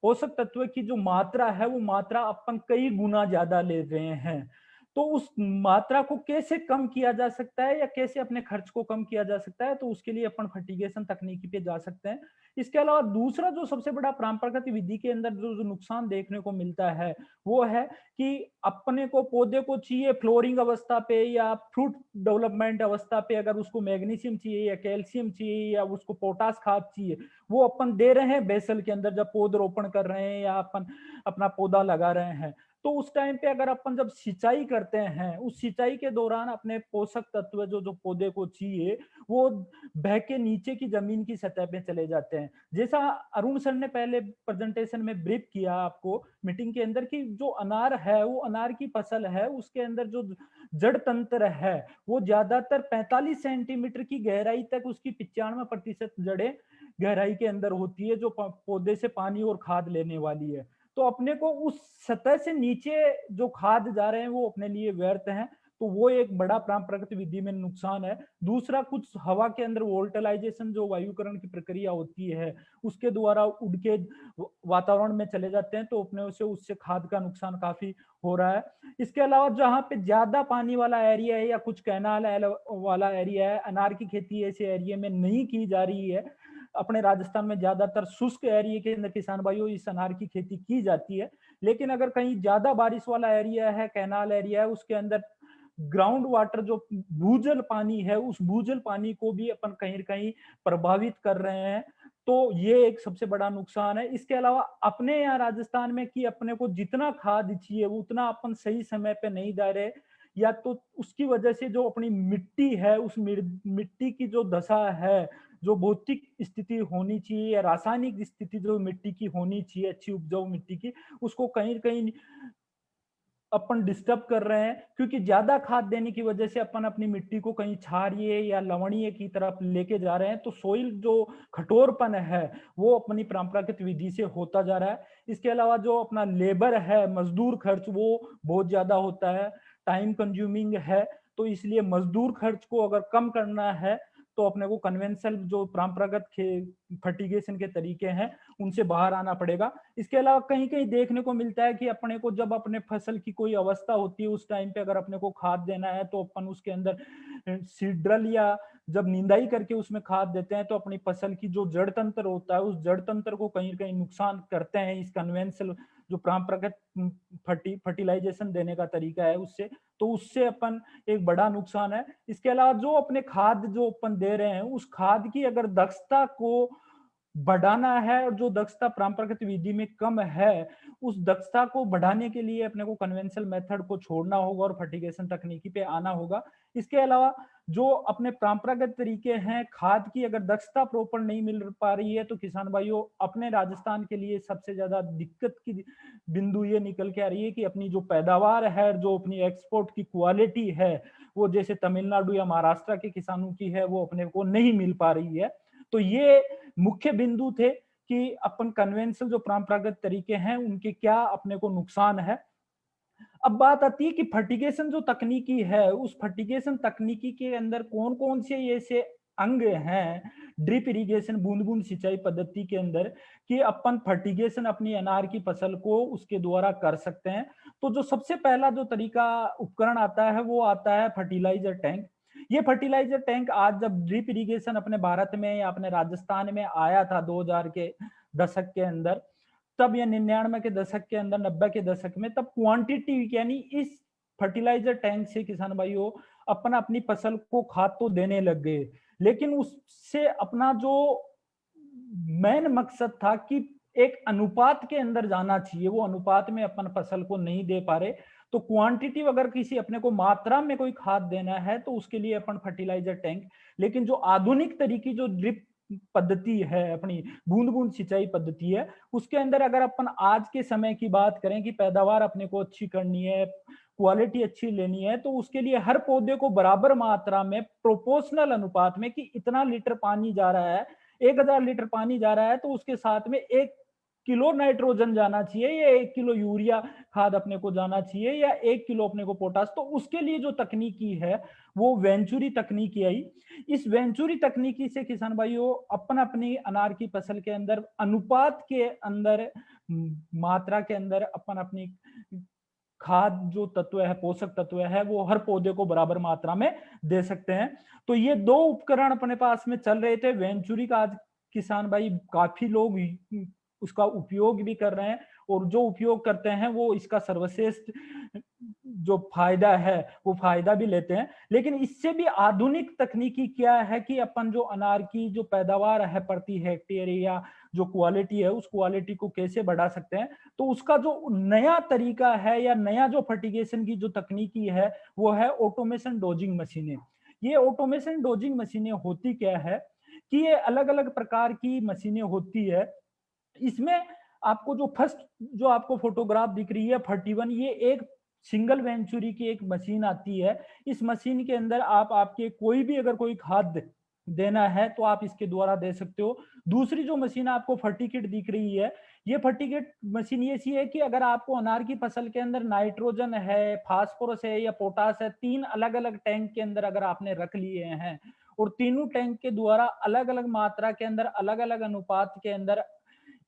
पोषक तत्व की जो मात्रा है, वो मात्रा अपन कई गुना ज्यादा ले रहे हैं। तो उस मात्रा को कैसे कम किया जा सकता है या कैसे अपने खर्च को कम किया जा सकता है, तो उसके लिए अपन फर्टिगेशन तकनीकी पे जा सकते हैं। इसके अलावा दूसरा जो सबसे बड़ा परंपरागत विधि के अंदर जो नुकसान देखने को मिलता है वो है कि अपने को पौधे को चाहिए फ्लोरिंग अवस्था पे या फ्रूट डेवलपमेंट अवस्था पे, अगर उसको मैग्नीशियम चाहिए या कैल्शियम चाहिए या उसको पोटास खाद चाहिए, वो अपन दे रहे हैं बेसल के अंदर जब पौधरोपण कर रहे हैं या अपन अपना पौधा लगा रहे हैं। तो उस टाइम पे अगर अपन जब सिंचाई करते हैं, उस सिंचाई के दौरान अपने पोषक तत्व जो जो पौधे को चाहिए वो बह के नीचे की जमीन की सतह पे चले जाते हैं। जैसा अरुण सर ने पहले प्रेजेंटेशन में ब्रीफ किया आपको मीटिंग के अंदर कि जो अनार है, वो अनार की फसल है, उसके अंदर जो जड़ तंत्र है वो ज्यादातर 45 सेंटीमीटर की गहराई तक, उसकी 95% जड़ें गहराई के अंदर होती है जो पौधे से पानी और खाद लेने वाली है। तो अपने को उस सतह से नीचे जो खाद जा रहे हैं वो अपने लिए व्यर्थ हैं। तो वो एक बड़ा परंपरागत विधि में नुकसान है। दूसरा, कुछ हवा के अंदर वोल्टिलाइजेशन जो वायुकरण की प्रक्रिया होती है उसके द्वारा उड़ के वातावरण में चले जाते हैं, तो अपने से उससे खाद का नुकसान काफी हो रहा है। इसके अलावा जहाँ पे ज्यादा पानी वाला एरिया है या कुछ कैनाल वाला एरिया है, अनार की खेती ऐसे एरिया में नहीं की जा रही है। अपने राजस्थान में ज्यादातर शुष्क एरिया के अंदर किसान भाइयों इस अनार की खेती की जाती है। लेकिन अगर कहीं ज्यादा बारिश वाला एरिया है, कैनाल एरिया है, उसके अंदर ग्राउंड वाटर जो भूजल पानी है, उस भूजल पानी को भी अपन कहीं कहीं प्रभावित कर रहे हैं। तो ये एक सबसे बड़ा नुकसान है। इसके अलावा अपने यहाँ राजस्थान में कि अपने को जितना खाद चाहिए वो उतना अपन सही समय पे नहीं दे रहे, या तो उसकी वजह से जो अपनी मिट्टी है उस मिट्टी की जो दशा है, जो भौतिक स्थिति होनी चाहिए या रासायनिक स्थिति जो मिट्टी की होनी चाहिए अच्छी उपजाऊ मिट्टी की, उसको कहीं कहीं अपन डिस्टर्ब कर रहे हैं। क्योंकि ज्यादा खाद देने की वजह से अपन अपनी मिट्टी को कहीं क्षारीय या लवणीय की तरफ लेके जा रहे हैं, तो सोइल जो कठोरपन है वो अपनी परंपरागत विधि से होता जा रहा है। इसके अलावा जो अपना लेबर है, मजदूर खर्च, वो बहुत ज्यादा होता है, टाइम कंज्यूमिंग है। तो इसलिए मजदूर खर्च को अगर कम करना है तो अपने को कन्वेंशनल जो परंपरागत फर्टिगेशन के तरीके हैं उनसे बाहर आना पड़ेगा। इसके अलावा कहीं कहीं देखने को मिलता है कि अपने को जब अपने फसल की कोई अवस्था होती है उस टाइम पे अगर अपने को खाद देना है तो अपन उसके अंदर सीड्रल या जब निंदाई करके उसमें खाद देते हैं तो अपनी फसल की जो जड़ तंत्र होता है उस जड़ तंत्र को कहीं कहीं नुकसान करते हैं इस कन्वेंशनल जो परंपरागत फर्टिलाइजेशन देने का तरीका है उससे। तो उससे अपन एक बड़ा नुकसान है। इसके अलावा जो अपने खाद जो अपन दे रहे हैं उस खाद की अगर दक्षता को बढ़ाना है और जो दक्षता परंपरागत विधि में कम है उस दक्षता को बढ़ाने के लिए अपने को कन्वेंशनल मेथड को छोड़ना होगा और फर्टिगेशन तकनीकी पे आना होगा। इसके अलावा जो अपने परंपरागत तरीके हैं खाद की अगर दक्षता प्रॉपर नहीं मिल पा रही है तो किसान भाइयों अपने राजस्थान के लिए सबसे ज्यादा दिक्कत की बिंदु ये निकल के आ रही है कि अपनी जो पैदावार है, जो अपनी एक्सपोर्ट की क्वालिटी है, वो जैसे तमिलनाडु या महाराष्ट्र के किसानों की है वो अपने को नहीं मिल पा रही है। तो ये मुख्य बिंदु थे कि अपन कन्वेंशनल जो परंपरागत तरीके हैं उनके क्या अपने को नुकसान है। अब बात आती है कि फर्टिगेशन जो तकनीकी है उस फर्टिगेशन तकनीकी के अंदर कौन कौन से ऐसे अंग हैं ड्रिप इरिगेशन बूंद बूंद सिंचाई पद्धति के अंदर कि अपन फर्टिगेशन अपनी अनार की फसल को उसके द्वारा कर सकते हैं। तो जो सबसे पहला जो तरीका उपकरण आता है वो आता है फर्टिलाइजर टैंक। ये फर्टिलाइजर टैंक आज जब ड्रिप इरिगेशन अपने भारत में या अपने राजस्थान में आया था 2000 के दशक के अंदर, तब या 99 के दशक के अंदर, 90 के दशक में, तब क्वांटिटी यानी इस फर्टिलाइजर टैंक से किसान भाइयों अपना अपनी फसल को खाद तो देने लग गए, लेकिन उससे अपना जो मेन मकसद था कि एक अनुपात के अंदर जाना चाहिए, वो अनुपात में अपन फसल को नहीं दे पा रहे। तो क्वांटिटी अगर किसी अपने को मात्रा में कोई खाद देना है तो उसके लिए अपन फर्टिलाइजर टैंक, लेकिन जो आधुनिक तरीके जो ड्रिप पद्धति है अपनी बूंद बूंद सिंचाई पद्धति है उसके अंदर अगर अपन आज के समय की बात करें कि पैदावार अपने को अच्छी करनी है, क्वालिटी अच्छी लेनी है, तो उसके लिए हर पौधे को बराबर मात्रा में प्रोपोर्शनल अनुपात में कि इतना लीटर पानी जा रहा है, 1000 लीटर पानी जा रहा है तो उसके साथ में 1 किलो नाइट्रोजन जाना चाहिए या 1 किलो यूरिया खाद अपने को जाना चाहिए या 1 किलो अपने को पोटास। तो उसके लिए जो तकनीकी है वो वेंचुरी तकनीकी आई। इस वेंचुरी तकनीकी से किसान भाइयों अपन अपनी अनार की फसल के अंदर अनुपात के अंदर मात्रा के अंदर अपन अपनी खाद जो तत्व है, पोषक तत्व है, वो हर पौधे को बराबर मात्रा में दे सकते हैं। तो ये दो उपकरण अपने पास में चल रहे थे। वेंचुरी का आज किसान भाई काफी लोग उसका उपयोग भी कर रहे हैं, और जो उपयोग करते हैं वो इसका सर्वश्रेष्ठ जो फायदा है वो फायदा भी लेते हैं। लेकिन इससे भी आधुनिक तकनीकी क्या है कि अपन जो अनार की जो पैदावार है प्रति हेक्टेयर या जो क्वालिटी है उस क्वालिटी को कैसे बढ़ा सकते हैं। तो उसका जो नया तरीका है या नया जो फर्टिगेशन की जो तकनीकी है वो है ऑटोमेशन डोजिंग मशीनें। ये ऑटोमेशन डोजिंग मशीनें होती क्या है कि ये अलग अलग प्रकार की मशीनें होती है। इसमें आपको जो फर्स्ट जो आपको फोटोग्राफ दिख रही है 41, ये एक सिंगल वेंचुरी की एक मशीन आती है। इस मशीन के अंदर आप आपके कोई भी अगर कोई खाद देना है तो आप इसके द्वारा दे सकते हो। दूसरी जो मशीन आपको फर्टिकिट दिख रही है, ये फर्टिकिट मशीन ये सी है कि अगर आपको अनार की फसल के अंदर नाइट्रोजन है, फास्फोरस है या पोटास है, 3 अलग अलग टैंक के अंदर अगर आपने रख लिए हैं और तीनों टैंक के द्वारा अलग अलग मात्रा के अंदर अलग अलग अनुपात के अंदर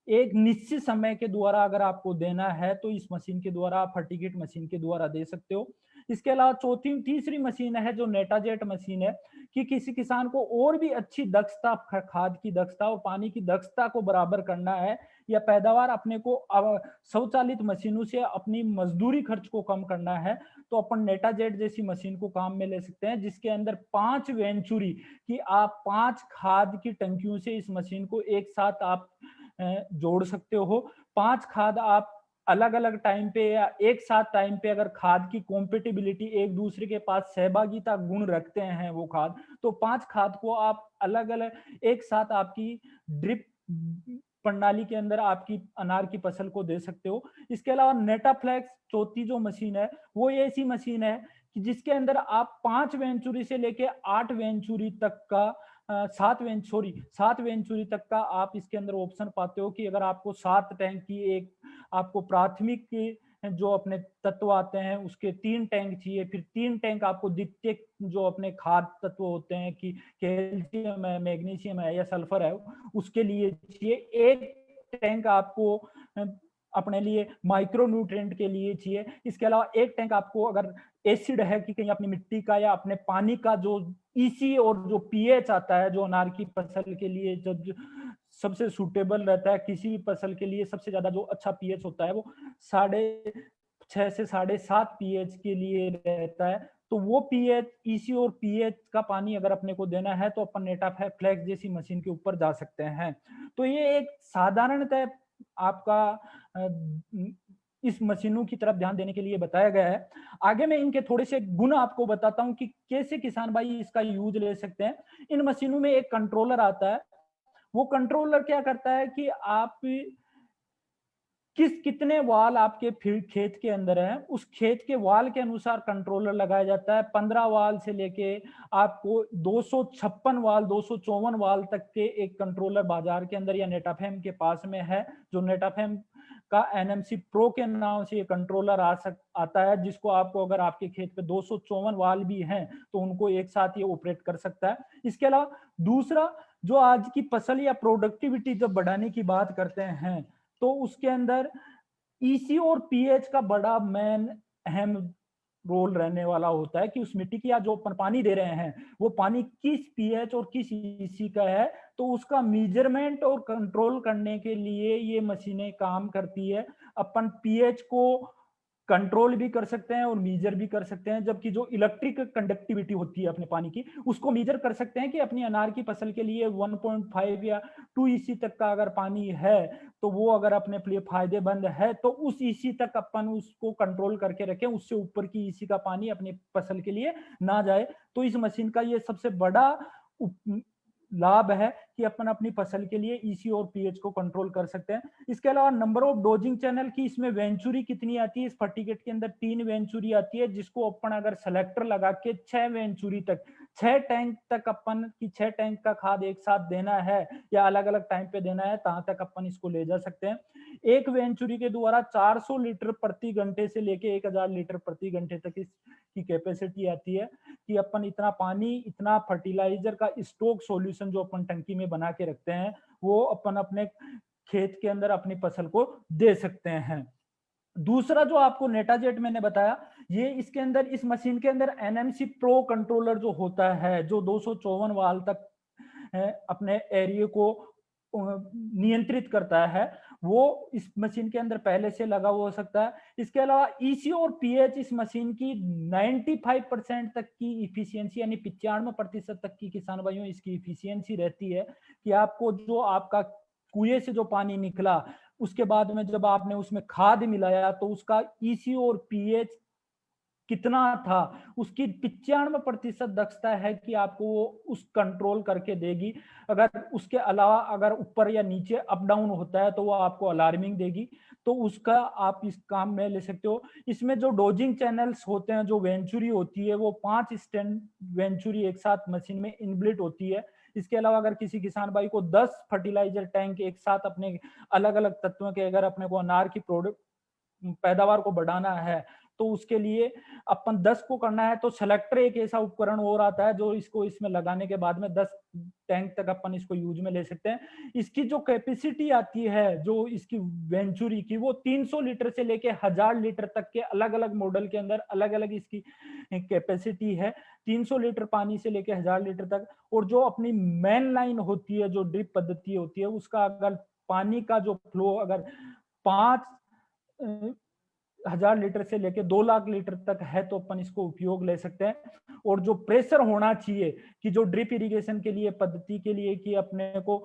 एक निश्चित समय के द्वारा अगर आपको देना है तो इस मशीन के द्वारा आप फर्टिगेट मशीन के द्वारा दे सकते हो। इसके अलावा तीसरी मशीन है जो नेटाजेट मशीन है कि किसी किसान को और भी अच्छी दक्षता, खाद की दक्षता और पानी की दक्षता को बराबर करना है या पैदावार अपने को स्वचालित मशीनों से अपनी मजदूरी खर्च को कम करना है, तो अपन नेटाजेट जैसी मशीन को काम में ले सकते हैं, जिसके अंदर 5 वेंचुरी कि आप 5 खाद की टंकियों से इस मशीन को एक साथ आप जोड़ सकते हो। 5 खाद आप अलग अलग टाइम पे या एक साथ टाइम पे अगर खाद की कॉम्पेटिबिलिटी एक दूसरे के पास सहभागिता गुण रखते हैं वो खाद, तो 5 खाद को आप अलग अलग एक साथ आपकी ड्रिप प्रणाली के अंदर आपकी अनार की फसल को दे सकते हो। इसके अलावा नेटाफ्लेक्स चौथी जो मशीन है वो ऐसी मशीन है कि जिसके अंदर आप 5 वेंचुरी से लेके 8 वेंचुरी तक का 7 वेंचुरी तक का आप इसके अंदर ऑप्शन पाते हो कि अगर आपको 7 टैंक की एक आपको प्राथमिक जो अपने तत्व आते हैं उसके 3 टैंक चाहिए, फिर 3 टैंक आपको द्वितीयक जो अपने खाद तत्व होते हैं कि कैल्शियम है, मैग्नीशियम है या सल्फर है उसके लिए चाहिए। एक टैंक आपको अपने लिए माइक्रो न्यूट्रिएंट के लिए चाहिए। इसके अलावा एक टैंक आपको अगर एसिड है कि कहीं अपनी मिट्टी का या अपने पानी का जो ईसी और जो पीएच आता है जो अनार की फसल के लिए जो सबसे सूटेबल रहता है, किसी भी फसल के लिए सबसे ज्यादा जो अच्छा पीएच होता है वो 6.5 से 7.5 पीएच के लिए रहता है। तो वो पीएच, ईसी और पीएच का पानी अगर अपने को देना है तो अपन नेटाफ्लेक्स जैसी मशीन के ऊपर जा सकते हैं। तो ये एक साधारणतः आपका इस मशीनों की तरफ ध्यान देने के लिए बताया गया है। आगे मैं इनके थोड़े से गुण आपको बताता हूं कि कैसे किसान भाई इसका यूज ले सकते हैं। इन मशीनों में एक कंट्रोलर आता है। वो कंट्रोलर क्या करता है कि आप कितने वाल आपके खेत के अंदर है उस खेत के वाल के अनुसार कंट्रोलर लगाया जाता है। 15 वाल से लेके आपको 256 वाल 254 वाल तक के एक कंट्रोलर बाजार के अंदर या नेटाफेम के पास में है। जो नेटाफेम का एनएमसी प्रो के नाम से ये कंट्रोलर आता है, जिसको आपको अगर आपके खेत पे 254 वाल भी हैं तो उनको एक साथ ये ऑपरेट कर सकता है। इसके अलावा दूसरा, जो आज की फसल या प्रोडक्टिविटी जब बढ़ाने की बात करते हैं तो उसके अंदर ईसी और पीएच का बड़ा मेन अहम रोल रहने वाला होता है कि उस मिट्टी की या जो अपन पानी दे रहे हैं वो पानी किस पीएच और किस ईसी का है, तो उसका मेजरमेंट और कंट्रोल करने के लिए ये मशीनें काम करती है। अपन पीएच को कंट्रोल भी कर सकते हैं और मेजर भी कर सकते हैं, जबकि जो इलेक्ट्रिक कंडक्टिविटी होती है अपने पानी की उसको मेजर कर सकते हैं कि अपनी अनार की फसल के लिए 1.5 या 2 ईसी तक का अगर पानी है तो वो अगर अपने लिए फायदेमंद है तो उस ईसी तक अपन उसको कंट्रोल करके रखें, उससे ऊपर की ईसी का पानी अपनी फसल के लिए ना जाए। तो इस मशीन का ये सबसे बड़ा लाभ है कि अपन अपनी फसल के लिए ईसी और पीएच को कंट्रोल कर सकते हैं। इसके अलावा नंबर ऑफ डोजिंग चैनल की इसमें वेंचुरी कितनी आती है, इस फर्टिगेट के अंदर 3 वेंचुरी आती है, जिसको अपन अगर सेलेक्टर लगा के 6 वेंचुरी तक 6 टैंक तक अपन की 6 टैंक का खाद एक साथ देना है या अलग अलग टाइम पे देना है, तहां तक अपन इसको ले जा सकते हैं। एक वेंचुरी के द्वारा 400 लीटर प्रति घंटे से लेके 1000 लीटर प्रति घंटे तक इसकी कैपेसिटी आती है कि अपन इतना पानी, इतना फर्टिलाइजर का स्टॉक सॉल्यूशन जो अपन टंकी में बना के रखते हैं वो अपन अपने खेत के अंदर अपनी फसल को दे सकते हैं। दूसरा जो आपको नेटाजेट मैंने बताया, ये इसके अंदर, इस मशीन के अंदर एनएमसी प्रो कंट्रोलर जो होता है, जो 254 वाल तक अपने एरिया को नियंत्रित करता है, वो इस मशीन के अंदर पहले से लगा हुआ हो सकता है। इसके अलावा ईसी और पीएच इस मशीन की 95% तक की इफिशियंसी, यानी 95% तक की, किसान भाइयों, इसकी इफिशियंसी रहती है कि आपको जो आपका कुएं से जो पानी निकला, उसके बाद में जब आपने उसमें खाद मिलाया तो उसका ईसी और पीएच कितना था, उसकी 95% दक्षता है कि आपको वो उस कंट्रोल करके देगी। अगर उसके अलावा अगर ऊपर या नीचे अप डाउन होता है तो वो आपको अलार्मिंग देगी, तो उसका आप इस काम में ले सकते हो। इसमें जो डोजिंग चैनल्स होते हैं, जो वेंचुरी होती है, वो 5 स्टैंड वेंचुरी एक साथ मशीन में इनबिल्ट होती है। इसके अलावा अगर किसी किसान भाई को 10 फर्टिलाइजर टैंक एक साथ अपने अलग अलग तत्वों के, अगर अपने को अनार की प्रोडक्ट पैदावार को बढ़ाना है, तो उसके लिए अपन 10 को करना है, तो सेलेक्टर एक ऐसा उपकरण और आता है जो इसको इसमें लगाने के बाद में 10 टैंक तक अपन इसको यूज में ले सकते हैं। इसकी जो कैपेसिटी आती है, जो इसकी वेंचुरी की, वो 300 लीटर से लेके 1000 लीटर तक के अलग अलग मॉडल के अंदर अलग अलग इसकी कैपेसिटी है। 300 लीटर पानी से लेके 1000 लीटर तक। और जो अपनी मेन लाइन होती है, जो ड्रिप पद्धति होती है, उसका अगर पानी का जो फ्लो अगर 5,000 लीटर से लेके 2 लाख लीटर तक है, तो अपन इसको उपयोग ले सकते हैं। और जो प्रेशर होना चाहिए कि जो ड्रिप इरिगेशन के लिए, पद्धति के लिए, कि अपने को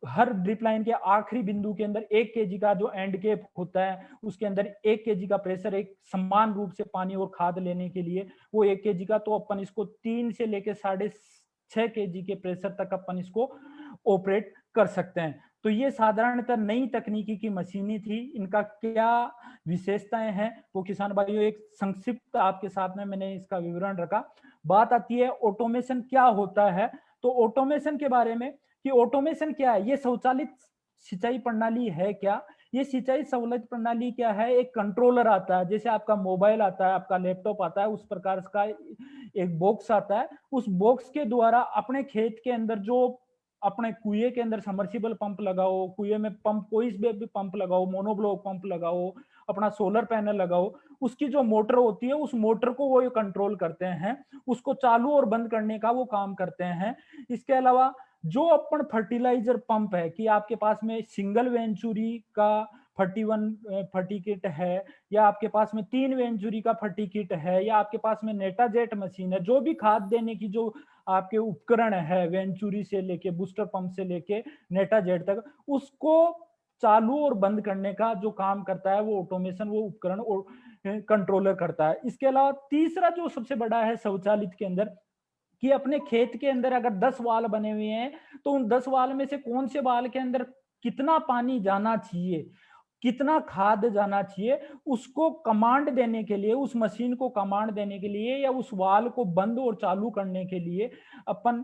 हर ड्रिप लाइन के आखिरी बिंदु के अंदर 1 केजी का जो एंड केप होता है, उसके अंदर 1 केजी का प्रेशर, एक समान रूप से पानी और खाद लेने के लिए वो 1 केजी का, तो अपन इसको 3 से लेके 6.5 केजी के प्रेशर तक अपन इसको ऑपरेट कर सकते हैं। तो ये साधारणतः नई तकनीकी की मशीनें थी। इनका क्या विशेषताएं हैं, वो किसान भाइयों एक संक्षिप्त आपके साथ में मैंने इसका विवरण रखा। बात आती है ऑटोमेशन क्या होता है। तो ऑटोमेशन के बारे में, कि ऑटोमेशन क्या है, ये स्वचालित सिंचाई प्रणाली है क्या? ये सिंचाई सहूलियत प्रणाली क्या है? एक कंट्रोलर आता है, जैसे आपका मोबाइल आता है, आपका लैपटॉप आता है, उस प्रकार का एक बॉक्स आता है। उस बॉक्स के द्वारा अपने खेत के अंदर, जो अपने कुएं के अंदर समर्सिबल पंप लगाओ, कुएं में पंप, कोई भी पंप लगाओ, मोनोब्लॉक पंप लगाओ, अपना सोलर पैनल लगाओ, उसकी जो मोटर होती है, उस मोटर को वो कंट्रोल करते हैं, उसको चालू और बंद करने का वो काम करते हैं। इसके अलावा जो अपन फर्टिलाइजर पंप है, कि आपके पास में सिंगल वेंचुरी का 31 फर्टी किट है, या आपके पास में 3 वेंचुरी का फर्टी किट है, या आपके पास में नेटाजेट मशीन है, जो भी खाद देने की जो आपके उपकरण है, वेंचुरी से लेके बूस्टर पंप से लेके नेटाजेट तक, उसको चालू और बंद करने का जो काम करता है, वो ऑटोमेशन, वो उपकरण और कंट्रोलर करता है। इसके अलावा तीसरा जो सबसे बड़ा है स्वचालित के अंदर, कि अपने खेत के अंदर अगर 10 वाल बने हुए हैं, तो उन 10 वाल में से कौन से वाल के अंदर कितना पानी जाना चाहिए, कितना खाद जाना चाहिए, उसको कमांड देने के लिए, उस मशीन को कमांड देने के लिए, या उस वाल को बंद और चालू करने के लिए अपन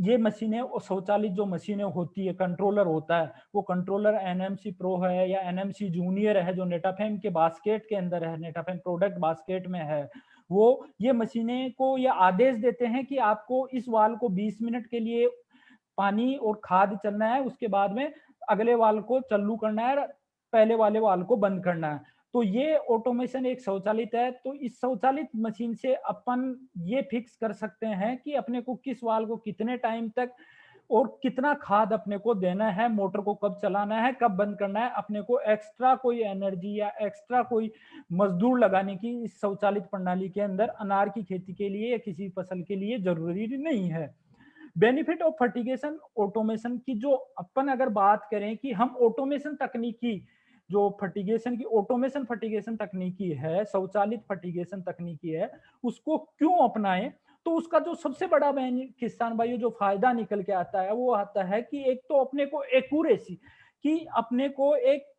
ये मशीनें, और स्वचालित जो मशीनें होती है, कंट्रोलर होता है, वो कंट्रोलर एनएमसी प्रो है या एनएमसी जूनियर है, जो नेटाफेम के बास्केट के अंदर है, नेटाफेम प्रोडक्ट बास्केट में है, वो ये मशीनें को ये आदेश देते हैं कि आपको इस वाल को 20 मिनट के लिए पानी और खाद चलना है, उसके बाद में अगले वाल को चालू करना है, पहले वाले वाल को बंद करना है। तो ये ऑटोमेशन एक स्वचालित है। तो इस स्वचालित मशीन से अपन ये फिक्स कर सकते हैं कि अपने को किस वाल को कितने टाइम तक और कितना खाद अपने को देना है, मोटर को कब चलाना है, कब बंद करना है। अपने को एक्स्ट्रा कोई एनर्जी या एक्स्ट्रा कोई मजदूर लगाने की इस स्वचालित प्रणाली के अंदर अनार की खेती के लिए या किसी फसल के लिए जरूरी नहीं है। बेनिफिट ऑफ फर्टिगेशन ऑटोमेशन की जो अपन अगर बात करें कि हम ऑटोमेशन तकनीकी, जो फर्टिगेशन की ऑटोमेशन फर्टिगेशन तकनीकी है, स्वचालित फर्टिगेशन तकनीकी है, उसको क्यों अपनाएं, तो उसका जो सबसे बड़ा किसान भाइयों जो फायदा निकल के आता है, वो आता है कि एक तो अपने को एक्यूरेसी, कि अपने को एक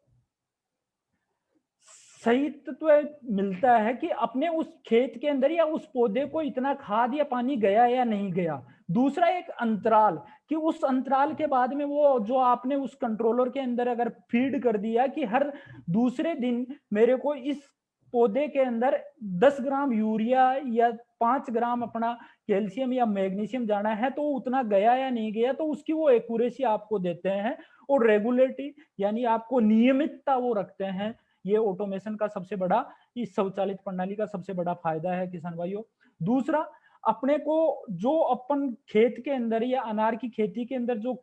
सही तत्व मिलता है कि अपने उस खेत के अंदर या उस पौधे को इतना खाद या पानी गया या नहीं गया। दूसरा एक अंतराल, कि उस अंतराल के बाद में वो जो आपने उस कंट्रोलर के अंदर अगर फीड कर दिया कि हर दूसरे दिन मेरे को इस पौधे के अंदर 10 ग्राम यूरिया या 5 ग्राम अपना कैल्शियम या मैग्नीशियम जाना है, तो उतना गया या नहीं गया, तो उसकी वो एक्यूरेसी आपको देते हैं। और रेगुलेटरी यानी आपको नियमितता वो रखते हैं ये ऑटोमेशन का सबसे बड़ा, इस स्वचालित प्रणाली का सबसे बड़ा फायदा है किसान भाइयों। दूसरा, अपने को जो अपन खेत के अंदर या अनार की खेती के अंदर जो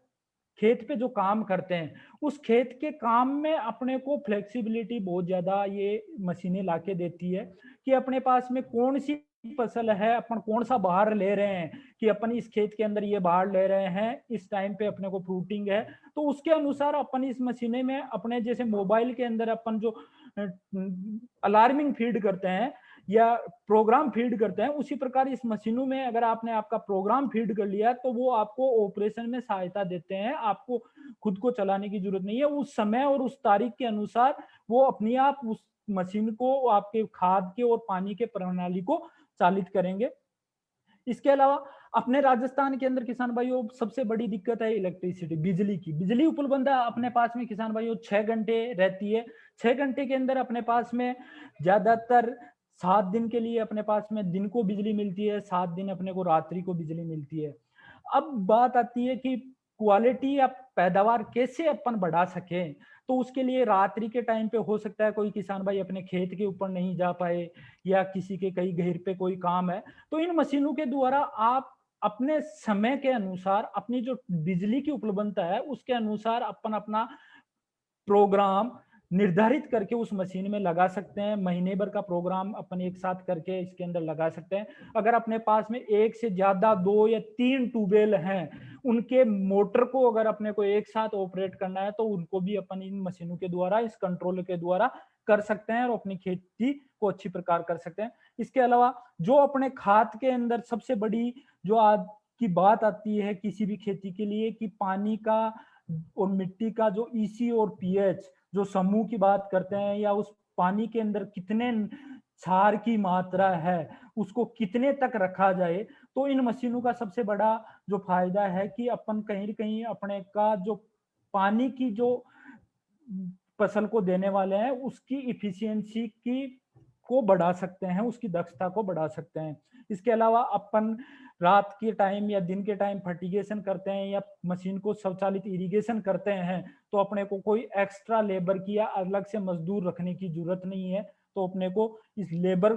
खेत पे जो काम करते हैं, उस खेत के काम में अपने को फ्लेक्सिबिलिटी बहुत ज्यादा ये मशीनें लाके देती है कि अपने पास में कौन सी फसल है, अपन कौन सा बहार ले रहे हैं, कि अपन इस खेत के अंदर ये बहार ले रहे हैं, इस टाइम पे अपने को फ्रूटिंग है, तो उसके अनुसार अपन इस मशीने में अपने जैसे मोबाइल के अंदर अपन जो अलार्मिंग फीड करते हैं या प्रोग्राम फीड करते हैं, उसी प्रकार इस मशीनों में अगर आपने आपका प्रोग्राम फीड कर लिया तो वो आपको ऑपरेशन में सहायता देते हैं, आपको खुद को चलाने की जरूरत नहीं है। उस समय और उस तारीख के अनुसार वो अपने आप उस मशीन को आपके खाद के और पानी के प्रणाली को चालित करेंगे। इसके अलावा अपने राजस्थान के अंदर किसान भाइयों सबसे बड़ी दिक्कत है इलेक्ट्रिसिटी, बिजली की। बिजली उपलब्धता अपने पास में किसान भाइयों 6 घंटे रहती है। 6 घंटे के अंदर अपने पास में ज्यादातर 7 दिन के लिए अपने पास में दिन को बिजली मिलती है, 7 दिन अपने को रात्रि को बिजली मिलती है। अब बात आती है कि क्वालिटी या पैदावार कैसे अपन बढ़ा सके, तो उसके लिए रात्रि के टाइम पे हो सकता है कोई किसान भाई अपने खेत के ऊपर नहीं जा पाए या किसी के कहीं घेर पे कोई काम है, तो इन मशीनों के द्वारा आप अपने समय के अनुसार अपनी जो बिजली की उपलब्धता है उसके अनुसार अपन अपना प्रोग्राम निर्धारित करके उस मशीन में लगा सकते हैं। महीने भर का प्रोग्राम अपन एक साथ करके इसके अंदर लगा सकते हैं। अगर अपने पास में एक से ज्यादा 2 या 3 ट्यूबवेल हैं, उनके मोटर को अगर अपने को एक साथ ऑपरेट करना है तो उनको भी अपन इन मशीनों के द्वारा, इस कंट्रोल के द्वारा कर सकते हैं और अपनी खेती को अच्छी प्रकार कर सकते हैं। इसके अलावा जो अपने खाद के अंदर सबसे बड़ी जो आज की बात आती है किसी भी खेती के लिए, कि पानी का और मिट्टी का जो ईसी और पीएच जो समूह की बात करते हैं, या उस पानी के अंदर कितने क्षार की मात्रा है उसको कितने तक रखा जाए, तो इन मशीनों का सबसे बड़ा जो फायदा है कि अपन कहीं न कहीं अपने का जो पानी की जो फसल को देने वाले हैं उसकी इफिशियंसी की को बढ़ा सकते हैं, उसकी दक्षता को बढ़ा सकते हैं। इसके अलावा अपन रात के टाइम या दिन के टाइम फर्टिगेशन करते हैं या मशीन को स्वचालित इरिगेशन करते हैं, तो अपने को कोई एक्स्ट्रा लेबर की या अलग से मजदूर रखने की जरूरत नहीं है। तो अपने को इस लेबर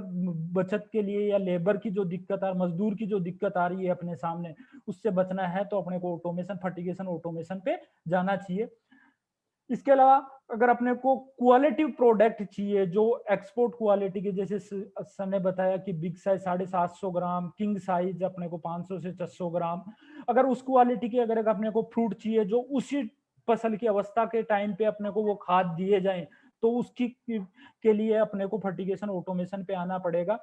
बचत के लिए या लेबर की जो दिक्कत आ मजदूर की जो दिक्कत आ रही है अपने सामने, उससे बचना है तो अपने को ऑटोमेशन, फर्टिगेशन ऑटोमेशन पे जाना चाहिए। इसके अलावा अगर अपने को क्वालिटी प्रोडक्ट चाहिए जो एक्सपोर्ट क्वालिटी के, जैसे सर ने बताया कि बिग साइज 750 ग्राम, किंग साइज अपने को 500 से 600 ग्राम, अगर उस क्वालिटी के अगर अपने को फ्रूट चाहिए जो उसी फसल की अवस्था के टाइम पे अपने को वो खाद दिए जाएं, तो उसकी के लिए अपने को फर्टिगेशन ऑटोमेशन पे आना पड़ेगा।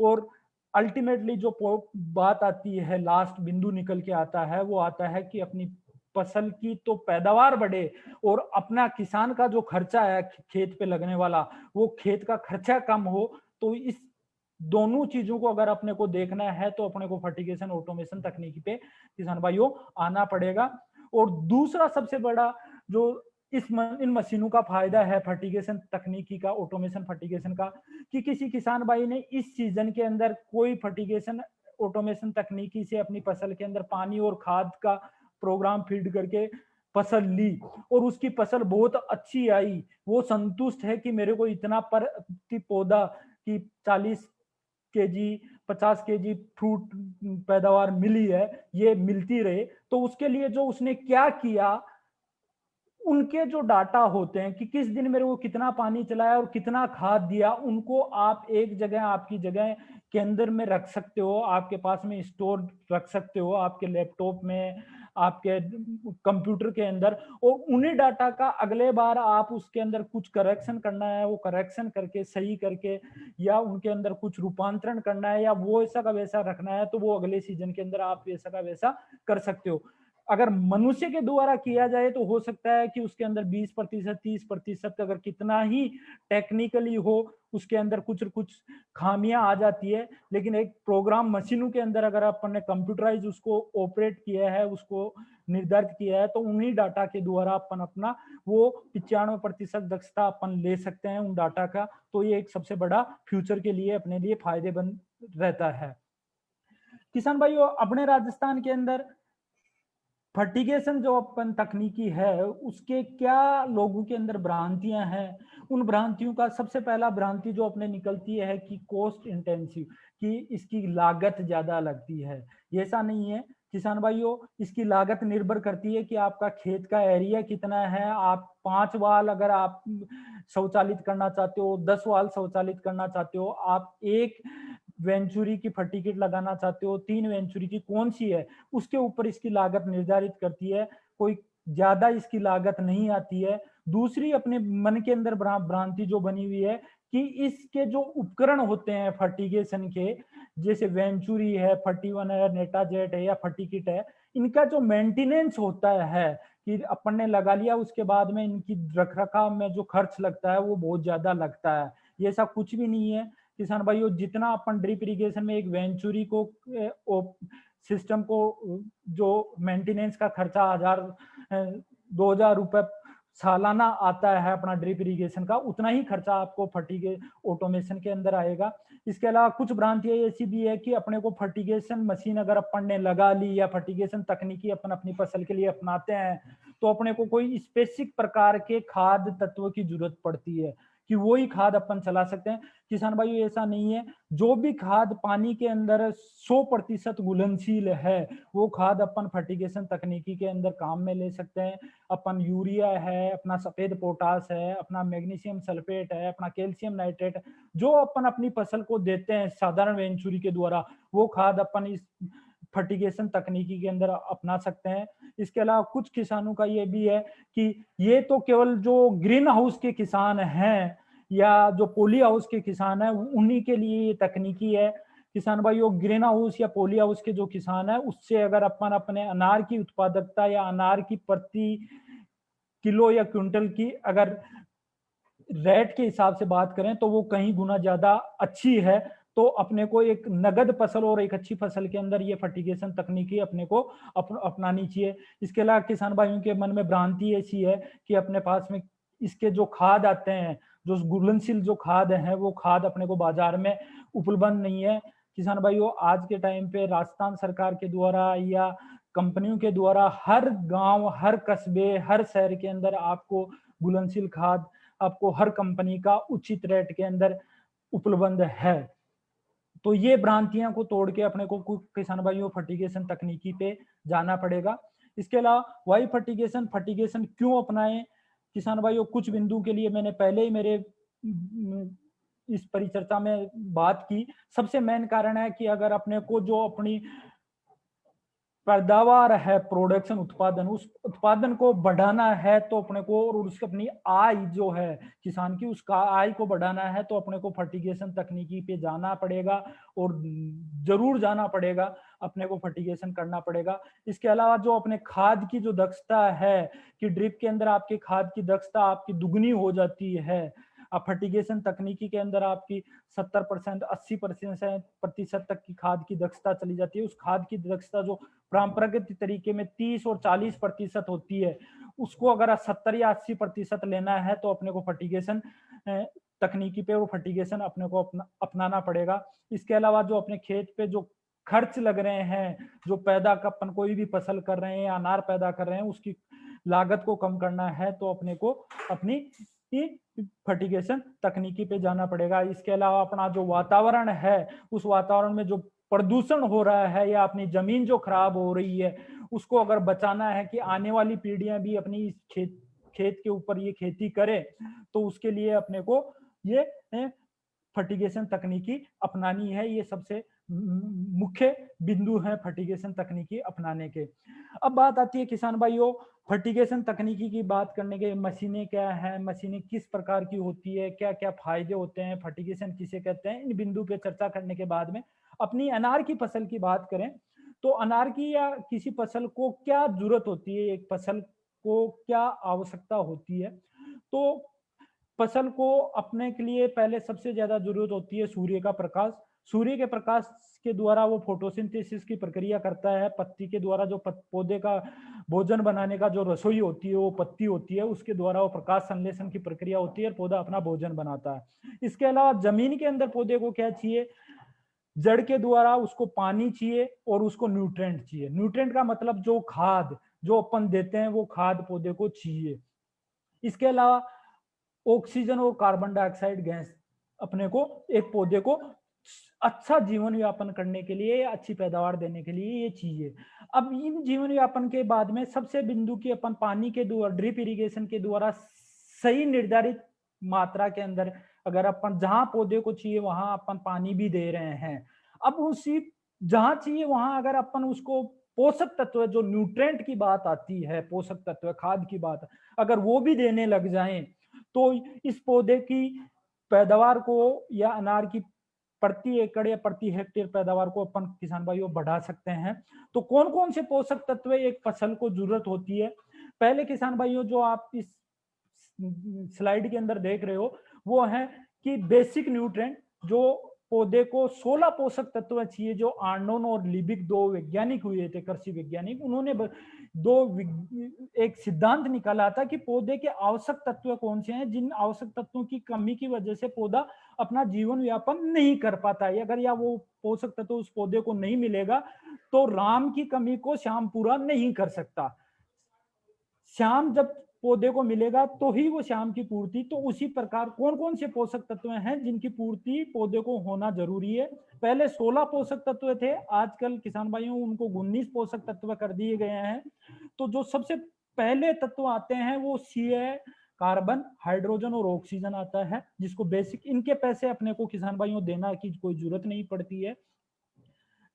और अल्टीमेटली जो बात आती है, लास्ट बिंदु निकल के आता है, वो आता है कि अपनी फसल की तो पैदावार बढ़े और अपना किसान का जो खर्चा है खेत पे लगने वाला, वो खेत का खर्चा कम हो। तो इस दोनों चीजों को अगर अपने को देखना है तो अपने को फर्टिगेशन ऑटोमेशन तकनीकी पे किसान भाइयों आना पड़ेगा। और दूसरा सबसे बड़ा जो इन मशीनों का फायदा है फर्टिगेशन तकनीकी का, ऑटोमेशन फर्टिगेशन का, कि किसी किसान भाई ने इस सीजन के अंदर कोई फर्टिगेशन ऑटोमेशन तकनीकी से अपनी फसल के अंदर पानी और खाद का प्रोग्राम फीड करके फसल ली और उसकी फसल बहुत अच्छी आई, वो संतुष्ट है कि मेरे को इतना प्रति पौधा की 40 केजी 50 केजी फ्रूट पैदावार मिली है, ये मिलती रहे। तो उसके लिए जो उसने क्या किया, उनके जो डाटा होते हैं कि किस दिन मेरे को कितना पानी चलाया और कितना खाद दिया, उनको आप एक जगह आपकी जगह के अंदर में रख सकते हो, आपके पास में स्टोर रख सकते हो, आपके लैपटॉप में, आपके कंप्यूटर के अंदर। और उन्हीं डाटा का अगले बार आप उसके अंदर कुछ करेक्शन करना है, वो करेक्शन करके सही करके, या उनके अंदर कुछ रूपांतरण करना है या वो ऐसा का वैसा रखना है, तो वो अगले सीजन के अंदर आप वैसा का वैसा कर सकते हो। अगर मनुष्य के द्वारा किया जाए तो हो सकता है कि उसके अंदर 20%, 30% अगर कितना ही टेक्निकली हो उसके अंदर कुछ खामियां आ जाती है। लेकिन एक प्रोग्राम मशीनों के अंदर अगर अपन ने कंप्यूटराइज उसको ऑपरेट किया है, उसको निर्धारित किया है, तो उन्हीं डाटा के द्वारा अपन अपना वो 95% दक्षता अपन ले सकते हैं उन डाटा का। तो ये एक सबसे बड़ा फ्यूचर के लिए अपने लिए फायदेमंद रहता है। किसान भाइयों, अपने राजस्थान के अंदर फर्टिगेशन जो अपन तकनीकी है उसके क्या लोगों के अंदर भ्रांतियां हैं, उन भ्रांतियों का सबसे पहला भ्रांति जो अपने निकलती है कि कॉस्ट इंटेंसिव, कि इसकी लागत ज्यादा लगती है। ये ऐसा नहीं है किसान भाइयों, इसकी लागत निर्भर करती है कि आपका खेत का एरिया कितना है। आप 5 वाल अगर आप शौचालित करना चाहते हो, 10 वाल शौचालित करना चाहते हो, आप 1 वेंचुरी की फर्टिगेट लगाना चाहते हो, 3 वेंचुरी की, कौन सी है, उसके ऊपर इसकी लागत निर्धारित करती है। कोई ज्यादा इसकी लागत नहीं आती है। दूसरी अपने मन के अंदर भ्रांति जो बनी हुई है कि इसके जो उपकरण होते हैं फर्टिगेशन के, जैसे वेंचुरी है, फर्टी1 है, नेटाजेट है या फर्टिकिट है, इनका जो मेंटेनेंस होता है कि अपन ने लगा लिया उसके बाद में इनकी रखरखाव में जो खर्च लगता है वो बहुत ज्यादा लगता है। ये ऐसा कुछ भी नहीं है किसान भाइयों। जितना अपन ड्रिप इरिगेशन में एक वेंचुरी को सिस्टम को जो मेंटेनेंस का खर्चा 1000-2000 रुपए सालाना आता है अपना ड्रिप इरिगेशन का, उतना ही खर्चा आपको फर्टिगे ऑटोमेशन के अंदर आएगा। इसके अलावा कुछ भ्रांतियां ऐसी भी है कि अपने को फर्टिगेशन मशीन अगर अपन ने लगा ली या फर्टिगेशन तकनीकी अपन अपनी फसल के लिए अपनाते हैं तो अपने को कोई स्पेसिफिक प्रकार के खाद तत्व की जरूरत पड़ती है कि वही खाद अपन चला सकते हैं। किसान भाई ऐसा नहीं है, जो भी खाद पानी के अंदर 100% घुलनशील है वो खाद अपन फर्टिगेशन तकनीकी के अंदर काम में ले सकते हैं। अपन यूरिया है, अपना सफेद पोटास है, अपना मैग्नीशियम सल्फेट है, अपना कैल्शियम नाइट्रेट, जो अपन अपनी फसल को देते हैं साधारण वेंचुरी के द्वारा, वो खाद अपन इस फर्टिगेशन तकनीकी के अंदर अपना सकते हैं। इसके अलावा कुछ किसानों का ये भी है कि ये तो केवल जो ग्रीन हाउस के किसान हैं या जो पॉली हाउस के किसान हैं उन्हीं के लिए ये तकनीकी है। किसान भाइयों, ग्रीन हाउस या पॉली हाउस के जो किसान है उससे अगर अपन अपने अनार की उत्पादकता या अनार की प्रति किलो या क्विंटल की अगर रेट के हिसाब से बात करें तो वो कहीं गुना ज्यादा अच्छी है। तो अपने को एक नगद फसल और एक अच्छी फसल के अंदर ये फर्टिगेशन तकनीकी अपने को अपनानी चाहिए। इसके अलावा किसान भाइयों के मन में भ्रांति ऐसी है कि अपने पास में इसके जो खाद आते हैं, जो घुलनशील जो खाद है, वो खाद अपने को बाजार में उपलब्ध नहीं है। किसान भाइयों, आज के टाइम पे राजस्थान सरकार के द्वारा या कंपनियों के द्वारा हर गांव, हर कस्बे, हर शहर के अंदर आपको घुलनशील खाद आपको हर कंपनी का उचित रेट के अंदर उपलब्ध है। तो ये भ्रांतियां को तोड़ के अपने को किसान भाइयों फर्टिगेशन तकनीकी पे जाना पड़ेगा। इसके अलावा वाई फर्टिगेशन क्यों अपनाएं किसान भाइयों, कुछ बिंदु के लिए मैंने पहले ही मेरे इस परिचर्चा में बात की। सबसे मेन कारण है कि अगर अपने को जो अपनी पैदावार है, प्रोडक्शन, उत्पादन, उस उत्पादन को बढ़ाना है तो अपने को, और उसकी अपनी आय जो है किसान की, उसका आय को बढ़ाना है तो अपने को फर्टिगेशन तकनीकी पे जाना पड़ेगा और जरूर जाना पड़ेगा, अपने को फर्टिगेशन करना पड़ेगा। इसके अलावा जो अपने खाद की जो दक्षता है कि ड्रिप के अंदर आपकी खाद की दक्षता आपकी दुगनी हो जाती है, अब फर्टिगेशन तकनीकी के अंदर आपकी 70%, 80% तक की खाद की दक्षता चली जाती है। उस खाद की दक्षता जो परंपरागत तरीके में 30 और 40% होती है, उसको अगर 70 या 80% लेना है तो अपने को फर्टिगेशन तकनीकी पे वो फर्टिगेशन अपने को अपनाना पड़ेगा। इसके अलावा जो अपने खेत पे जो खर्च लग रहे हैं, जो पैदा अपन कोई भी फसल कर रहे हैं या अनार पैदा कर रहे हैं, उसकी लागत को कम करना है तो अपने को अपनी फर्टिगेशन तकनीकी पे जाना पड़ेगा। इसके अलावा अपना जो वातावरण है, उस वातावरण में जो प्रदूषण हो रहा है या अपनी जमीन जो खराब हो रही है, उसको अगर बचाना है कि आने वाली पीढ़ियां भी अपनी इस खेत के ऊपर ये खेती करे, तो उसके लिए अपने को ये फर्टिगेशन तकनीकी अपनानी है। ये सबसे मुख्य बिंदु है फर्टिगेशन तकनीकी अपनाने के। अब बात आती है किसान भाइयों, फर्टिगेशन तकनीकी की बात करने के, मशीनें क्या है, मशीनें किस प्रकार की होती है, क्या क्या फायदे होते हैं, फर्टिगेशन किसे कहते हैं, इन बिंदु पे चर्चा करने के बाद में अपनी अनार की फसल की बात करें तो अनार की या किसी फसल को क्या जरूरत होती है, एक फसल को क्या आवश्यकता होती है। तो फसल को अपने के लिए पहले सबसे ज्यादा जरूरत होती है सूर्य का प्रकाश। सूर्य के प्रकाश के द्वारा वो फोटोसिंथेसिस की प्रक्रिया करता है। पत्ती के द्वारा जो पौधे का भोजन बनाने का जो रसोई होती है, वो पत्ती होती है, उसके द्वारा वो प्रकाश संश्लेषण की प्रक्रिया होती है और पौधा अपना भोजन बनाता है। इसके अलावा जमीन के अंदर पौधे को क्या चाहिए, जड़ के द्वारा उसको पानी चाहिए और उसको न्यूट्रेंट चाहिए। न्यूट्रेंट का मतलब जो खाद, जो अपन देते हैं वो खाद पौधे को चाहिए। इसके अलावा ऑक्सीजन और कार्बन डाइऑक्साइड गैस अपने को एक पौधे को अच्छा जीवन यापन करने के लिए, अच्छी पैदावार देने के लिए ये चाहिए। अब इन जीवन यापन के बाद में सबसे बिंदु की अपन पानी के द्वारा, ड्रिप इरिगेशन के द्वारा सही निर्धारित मात्रा के अंदर अगर अपन जहां पौधे को चाहिए वहां अपन पानी भी दे रहे हैं। अब उसी जहां चाहिए वहां अगर अपन उसको पोषक तत्व, जो न्यूट्रेंट की बात आती है, पोषक तत्व खाद की बात, अगर वो भी देने लग जाएं तो इस पौधे की पैदावार को या अनार की प्रति एकड़ या प्रति हेक्टेयर पैदावार को अपन किसान भाइयों बढ़ा सकते हैं। तो कौन कौन से पोषक तत्व एक फसल को जरूरत होती है? पहले किसान भाइयों जो आप इस स्लाइड के अंदर देख रहे हो वो है कि बेसिक न्यूट्रिएंट, जो पौधे को 16 पोषक तत्व चाहिए, जो आर्नोन और लिबिक दो वैज्ञानिक हुए थे, कृषि वैज्ञानिक, उन्होंने एक सिद्धांत निकाला था कि पौधे के आवश्यक तत्व कौन से हैं, जिन आवश्यक तत्वों की कमी की वजह से पौधा अपना जीवन यापन नहीं कर पाता है। अगर या वो पोषक तत्व उस पौधे को नहीं मिलेगा तो राम की कमी को श्याम पूरा नहीं कर सकता। श्याम जब पौधे को मिलेगा तो ही वो श्याम की पूर्ति। तो उसी प्रकार कौन कौन से पोषक तत्व हैं जिनकी पूर्ति पौधे को होना जरूरी है? पहले 16 पोषक तत्व थे, आजकल किसान भाइयों उनको 19 पोषक तत्व कर दिए गए हैं। तो जो सबसे पहले तत्व आते हैं वो सी है, कार्बन, हाइड्रोजन और ऑक्सीजन आता है, जिसको बेसिक, इनके पैसे अपने को किसान भाइयों देना की कोई जरूरत नहीं पड़ती है।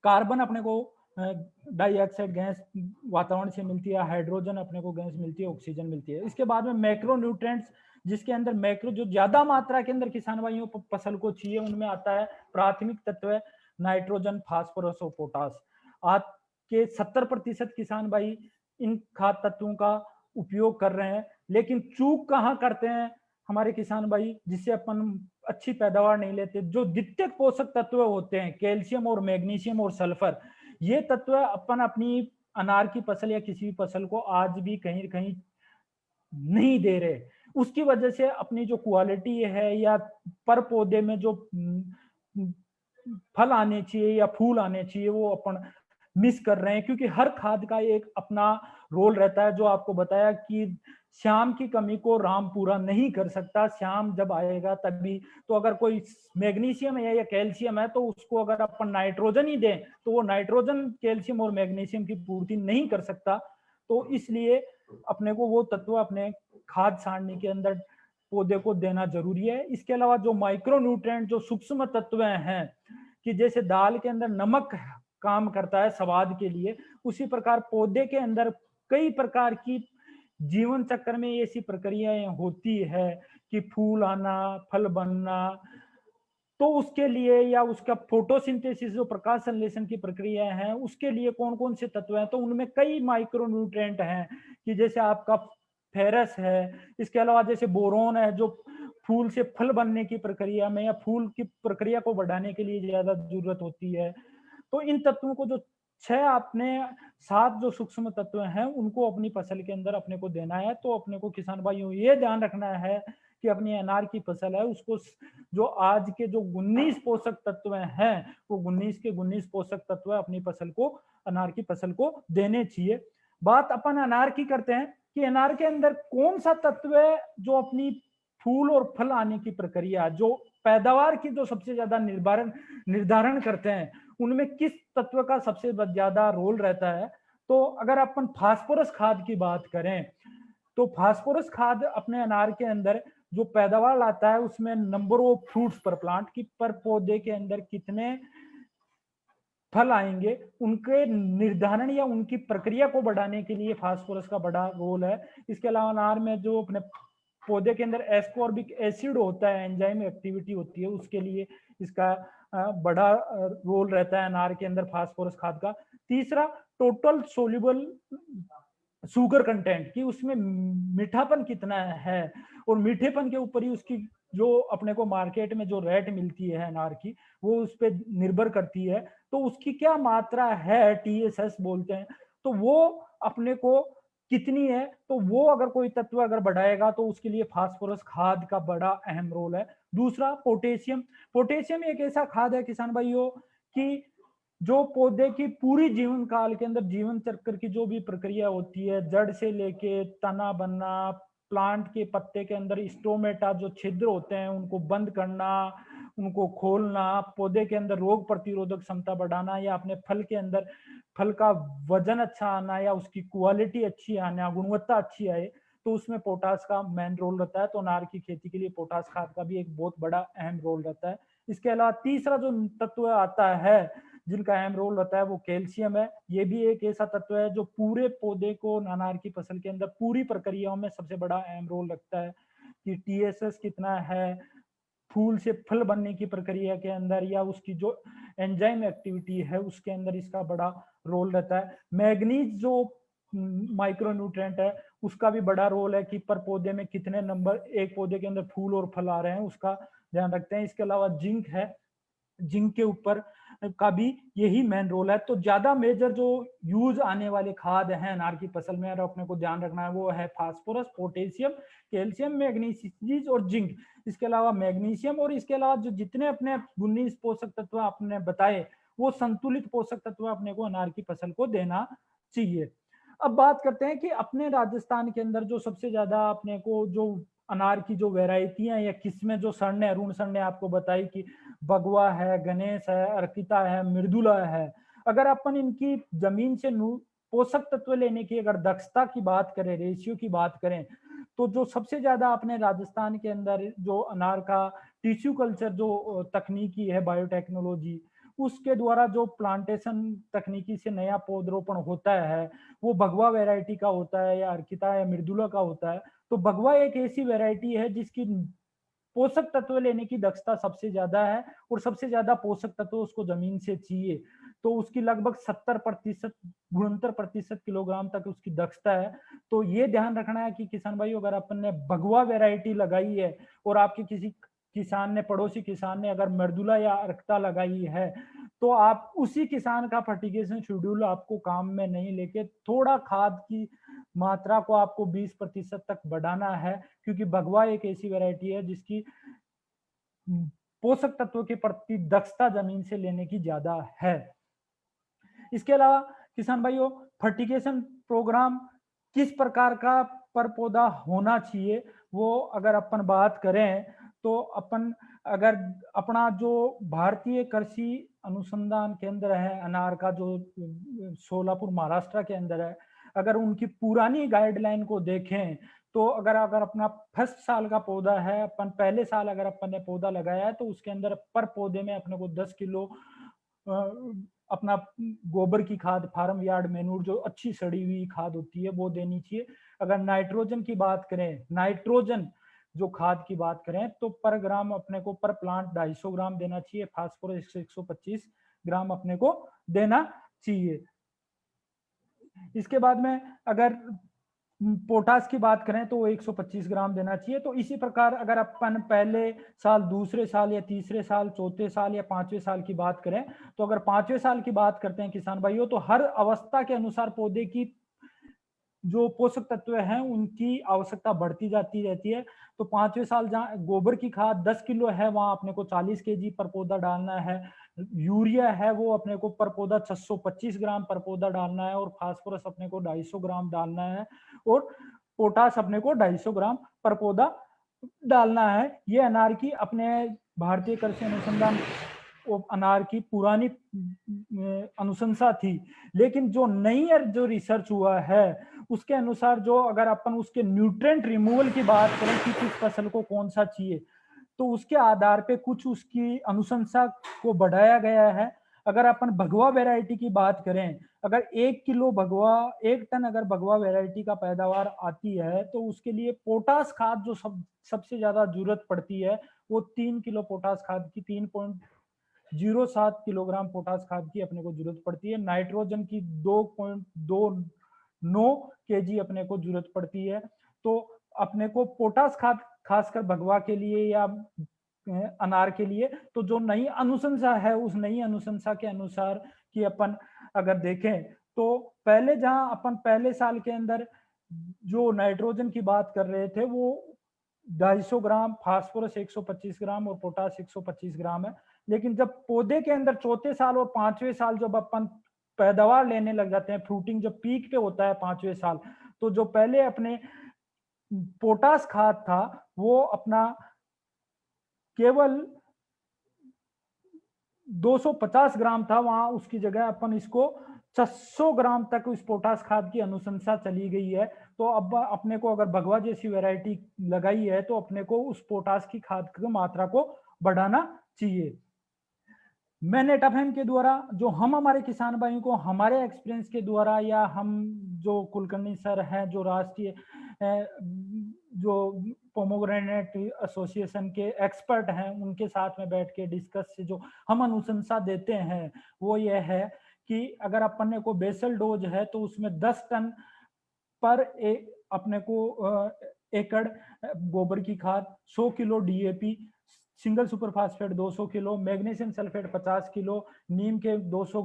कार्बन अपने को डाइऑक्साइड गैस वातावरण से मिलती है, हाइड्रोजन अपने को गैस मिलती है, ऑक्सीजन मिलती है। इसके बाद में मैक्रो न्यूट्रिएंट्स, जिसके अंदर मैक्रो जो ज्यादा मात्रा के अंदर किसान भाइयों को फसल को चाहिए, उनमें आता है प्राथमिक तत्व नाइट्रोजन, फास्फोरस और पोटास। आज के 70% किसान भाई इन खाद तत्वों का उपयोग कर रहे हैं, लेकिन चूक कहाँ करते हैं हमारे किसान भाई, जिससे अपन अच्छी पैदावार नहीं लेते। जो द्वितीयक पोषक तत्व होते हैं, कैल्शियम और मैग्नीशियम और सल्फर, ये तत्व अपन अपनी अनार की फसल या किसी भी फसल को आज भी कहीं कहीं नहीं दे रहे। उसकी वजह से अपनी जो क्वालिटी है या पर पौधे में जो फल आने चाहिए या फूल आने चाहिए वो अपन मिस कर रहे हैं, क्योंकि हर खाद का एक अपना रोल रहता है। जो आपको बताया कि श्याम की कमी को राम पूरा नहीं कर सकता, श्याम जब आएगा तभी। तो अगर कोई मैग्नीशियम है या कैल्शियम है तो उसको अगर अपन नाइट्रोजन ही दें तो वो नाइट्रोजन कैल्शियम और मैग्नीशियम की पूर्ति नहीं कर सकता। तो इसलिए अपने को वो तत्व अपने खाद सारणी के अंदर पौधे को देना जरूरी है। इसके अलावा जो माइक्रो न्यूट्रिएंट, जो सूक्ष्म तत्व हैं, कि जैसे दाल के अंदर नमक काम करता है स्वाद के लिए, उसी प्रकार पौधे के अंदर कई प्रकार की जीवन चक्र में ऐसी प्रक्रियाएं होती है कि फूल आना, फल बनना, तो उसके लिए या उसका फोटोसिंथेसिस जो प्रकाश संश्लेषण की प्रक्रिया है उसके लिए कौन कौन से तत्व हैं? तो उनमें कई माइक्रो न्यूट्रिएंट हैं, कि जैसे आपका फेरस है, इसके अलावा जैसे बोरोन है, जो फूल से फल बनने की प्रक्रिया में या फूल की प्रक्रिया को बढ़ाने के लिए ज्यादा जरूरत होती है। तो इन तत्वों को, जो 6 आपने 7 जो सूक्ष्म तत्व हैं उनको अपनी फसल के अंदर अपने को देना है। तो अपने को किसान भाइयों ये ध्यान रखना है कि अपनी अनार की फसल है उसको जो आज के जो 19 पोषक तत्व हैं वो 19 के 19 पोषक तत्व अपनी फसल को, अनार की फसल को देने चाहिए। बात अपन अनार की करते हैं कि अनार के अंदर कौन सा तत्व है जो अपनी फूल और फल आने की प्रक्रिया, जो पैदावार की जो सबसे ज्यादा निर्धारण करते हैं, उनमें किस तत्व का सबसे ज्यादा रोल रहता है? तो अगर अपन फास्फोरस खाद की बात करें तो फास्फोरस खाद अपने अनार के अंदर जो पैदावार लाता है उसमें नंबर ऑफ फ्रूट्स पर प्लांट की, पर पौधे के अंदर कितने फल आएंगे, उनके निर्धारण या उनकी प्रक्रिया को बढ़ाने के लिए फास्फोरस का बड़ा रोल है। इसके अलावा अनार में जो अपने पौधे के अंदर एस्कॉर्बिक एसिड होता है, एंजाइम एक्टिविटी होती है, उसके लिए इसका बड़ा रोल रहता है अनार के अंदर फास्फोरस खाद का। तीसरा, टोटल सोल्यूबल शुगर कंटेंट, कि उसमें मीठापन कितना है, और मीठेपन के ऊपर ही उसकी जो अपने को मार्केट में जो रेट मिलती है अनार की वो उस पर निर्भर करती है। तो उसकी क्या मात्रा है, TSS बोलते हैं, तो वो अपने को कितनी है, तो वो अगर कोई तत्व अगर बढ़ाएगा तो उसके लिए फास्फोरस खाद का बड़ा अहम रोल है। दूसरा, पोटेशियम। पोटेशियम एक ऐसा खाद है किसान भाइयों कि जो पौधे की पूरी जीवन काल के अंदर जीवन चक्र की जो भी प्रक्रिया होती है, जड़ से लेके तना बनना, प्लांट के पत्ते के अंदर स्टोमेटा जो छिद्र होते हैं उनको बंद करना, उनको खोलना, पौधे के अंदर रोग प्रतिरोधक क्षमता बढ़ाना, या अपने फल के अंदर फल का वजन अच्छा आना या उसकी क्वालिटी अच्छी आना, गुणवत्ता अच्छी आए, तो उसमें पोटास का मेन रोल रहता है। तो अनार की खेती के लिए पोटास खाद का भी एक बहुत बड़ा अहम रोल रहता है। इसके अलावा तीसरा जो तत्व आता है जिनका अहम रोल रहता है वो कैल्शियम है। ये भी एक ऐसा तत्व है जो पूरे पौधे को अनार की फसल के अंदर पूरी प्रक्रियाओं में सबसे बड़ा अहम रोल रखता है कि टीएसएस कितना है, फूल से फल बनने की प्रक्रिया के अंदर या उसकी जो एंजाइम एक्टिविटी है उसके अंदर इसका बड़ा रोल रहता है। मैग्नीज जो माइक्रो न्यूट्रिएंट है उसका भी बड़ा रोल है कि पर पौधे में कितने नंबर एक पौधे के अंदर फूल और फल आ रहे हैं उसका ध्यान रखते हैं। इसके अलावा जिंक है, जिंक के ऊपर का भी यही मेन रोल है। तो ज्यादा मेजर जो यूज आने वाले खाद हैं अनार की फसल में और अपने को ध्यान रखना है वो है फास्फोरस, पोटेशियम, कैल्शियम, मैग्नीशियम और जिंक। इसके अलावा मैग्नीशियम और इसके अलावा जो जितने अपने 19 पोषक तत्व आपने बताए वो संतुलित पोषक तत्व अपने को अनार की फसल को देना चाहिए। अब बात करते हैं कि अपने राजस्थान के अंदर जो सबसे ज्यादा अपने को जो अनार की जो वेराइटियां या किस्में जो सर ने अरुण सर ने आपको बताई कि बगवा है, गणेश है, अर्किता है, मृदुला है, अगर अपन इनकी जमीन से पोषक तत्व लेने की अगर दक्षता की बात करें, रेशियो की बात करें, तो जो सबसे ज्यादा अपने राजस्थान के अंदर जो अनार का टिश्यू कल्चर जो तकनीकी है, बायोटेक्नोलॉजी, उसके द्वारा जो प्लांटेशन तकनीकी से नया पौधरोपण होता है वो भगवा वैरायटी का होता है या अर्किता या मृदुला का होता है। तो भगवा एक ऐसी वैरायटी है जिसकी पोषक तत्व लेने की दक्षता सबसे ज्यादा है और सबसे ज्यादा पोषक तत्व उसको जमीन से चाहिए। तो उसकी लगभग 70% 69% किलोग्राम तक उसकी दक्षता है। तो ये ध्यान रखना है कि किसान भाई अगर अपन ने भगवा वैरायटी लगाई है और आपके किसी किसान ने, पड़ोसी किसान ने अगर मृदुला या अर्कता लगाई है, तो आप उसी किसान का फर्टिगेशन शेड्यूल आपको काम में नहीं लेके थोड़ा खाद की मात्रा को आपको 20% तक बढ़ाना है, क्योंकि भगवा एक ऐसी वैरायटी है जिसकी पोषक तत्वों के प्रति दक्षता जमीन से लेने की ज्यादा है। इसके अलावा किसान भाइयों फर्टिगेशन प्रोग्राम किस प्रकार का पर पौधा होना चाहिए वो अगर अपन बात करें तो अपन अगर अपना जो भारतीय कृषि अनुसंधान केंद्र है अनार का जो सोलापुर महाराष्ट्र के अंदर है, अगर उनकी पुरानी गाइडलाइन को देखें तो अगर अपना फर्स्ट साल का पौधा है, अपन पहले साल अगर अपन ने पौधा लगाया है तो उसके अंदर पर पौधे में अपने को 10 किलो अपना गोबर की खाद, फार्म यार्ड मैन्यूर जो अच्छी सड़ी हुई खाद होती है वो देनी चाहिए। अगर नाइट्रोजन की बात करें, नाइट्रोजन जो खाद की बात करें तो पर ग्राम अपने को पर प्लांट 250 ग्राम देना चाहिए, फास्फोरस 125 ग्राम अपने को देना चाहिए। इसके बाद में अगर पोटास की बात करें तो वो 125 ग्राम देना चाहिए। तो इसी प्रकार अगर अपन पहले साल, दूसरे साल या तीसरे साल, चौथे साल या पांचवें साल की बात करें, तो अगर पांचवें साल की बात करते हैं किसान भाइयों तो हर अवस्था के अनुसार पौधे की जो पोषक तत्व हैं उनकी आवश्यकता बढ़ती जाती रहती है। तो पांचवें साल जहाँ गोबर की खाद 10 किलो है वहां अपने को 40 केजी पर पौधा डालना है, यूरिया है वो अपने को पर पौधा 625 ग्राम पर पौधा डालना है और फास्फोरस अपने को 250 ग्राम डालना है और पोटास अपने को 250 ग्राम पर पौधा डालना है। ये अनार की अपने भारतीय कृषि अनुसंधान अनार की पुरानी अनुशंसा थी, लेकिन जो नई जो रिसर्च हुआ है उसके अनुसार जो अगर अपन उसके न्यूट्रिएंट रिमूवल की बात करें कि किस फसल को कौन सा चाहिए तो उसके आधार पे कुछ उसकी अनुशंसा को बढ़ाया गया है। अगर अपन भगवा वैरायटी की बात करें, अगर 1 किलो भगवा, 1 टन अगर भगवा वैरायटी का पैदावार आती है तो उसके लिए पोटास खाद जो सबसे ज्यादा जरूरत पड़ती है वो 3 किलो पोटास खाद की 3.07 किलोग्राम पोटास खाद की अपने को जरूरत पड़ती है। नाइट्रोजन की 2.29 केजी अपने को जरूरत पड़ती है। तो अपने को पोटास खाद खासकर भगवा के लिए या अनार के लिए तो जो नई अनुशंसा है उस नई अनुशंसा के अनुसार कि अपन अगर देखें तो पहले जहां अपन पहले साल के अंदर जो नाइट्रोजन की बात कर रहे थे वो 250 ग्राम, फास्फोरस 125 ग्राम और पोटाश 125 ग्राम है। लेकिन जब पौधे के अंदर चौथे साल और पांचवें साल जब अपन पैदावार लेने लग जाते हैं, फ्रूटिंग जब पीक पे होता है पांचवें साल, तो जो पहले अपने पोटाश खाद था वो अपना केवल 250 ग्राम था, वहां उसकी जगह अपन इसको 600 ग्राम तक उस पोटाश खाद की अनुशंसा चली गई है। तो अब अपने को अगर भगवा जैसी वैरायटी लगाई है तो अपने को उस पोटाश की खाद की मात्रा को बढ़ाना चाहिए। मैं नेटाफेम के द्वारा जो हम हमारे किसान भाइयों को हमारे एक्सपीरियंस के द्वारा, या हम जो कुलकर्णी सर हैं जो राष्ट्रीय जो पोमोग्रेनेट एसोसिएशन के एक्सपर्ट हैं, उनके साथ में बैठ के डिस्कस से जो हम अनुशंसा देते हैं वो ये है कि अगर अपन को बेसल डोज है तो उसमें 10 टन पर अपने को एकड़ गोबर की खाद, 100 kilo DAP, single super phosphate 200 kilo, magnesium sulphate 50 kilo, नीम के 200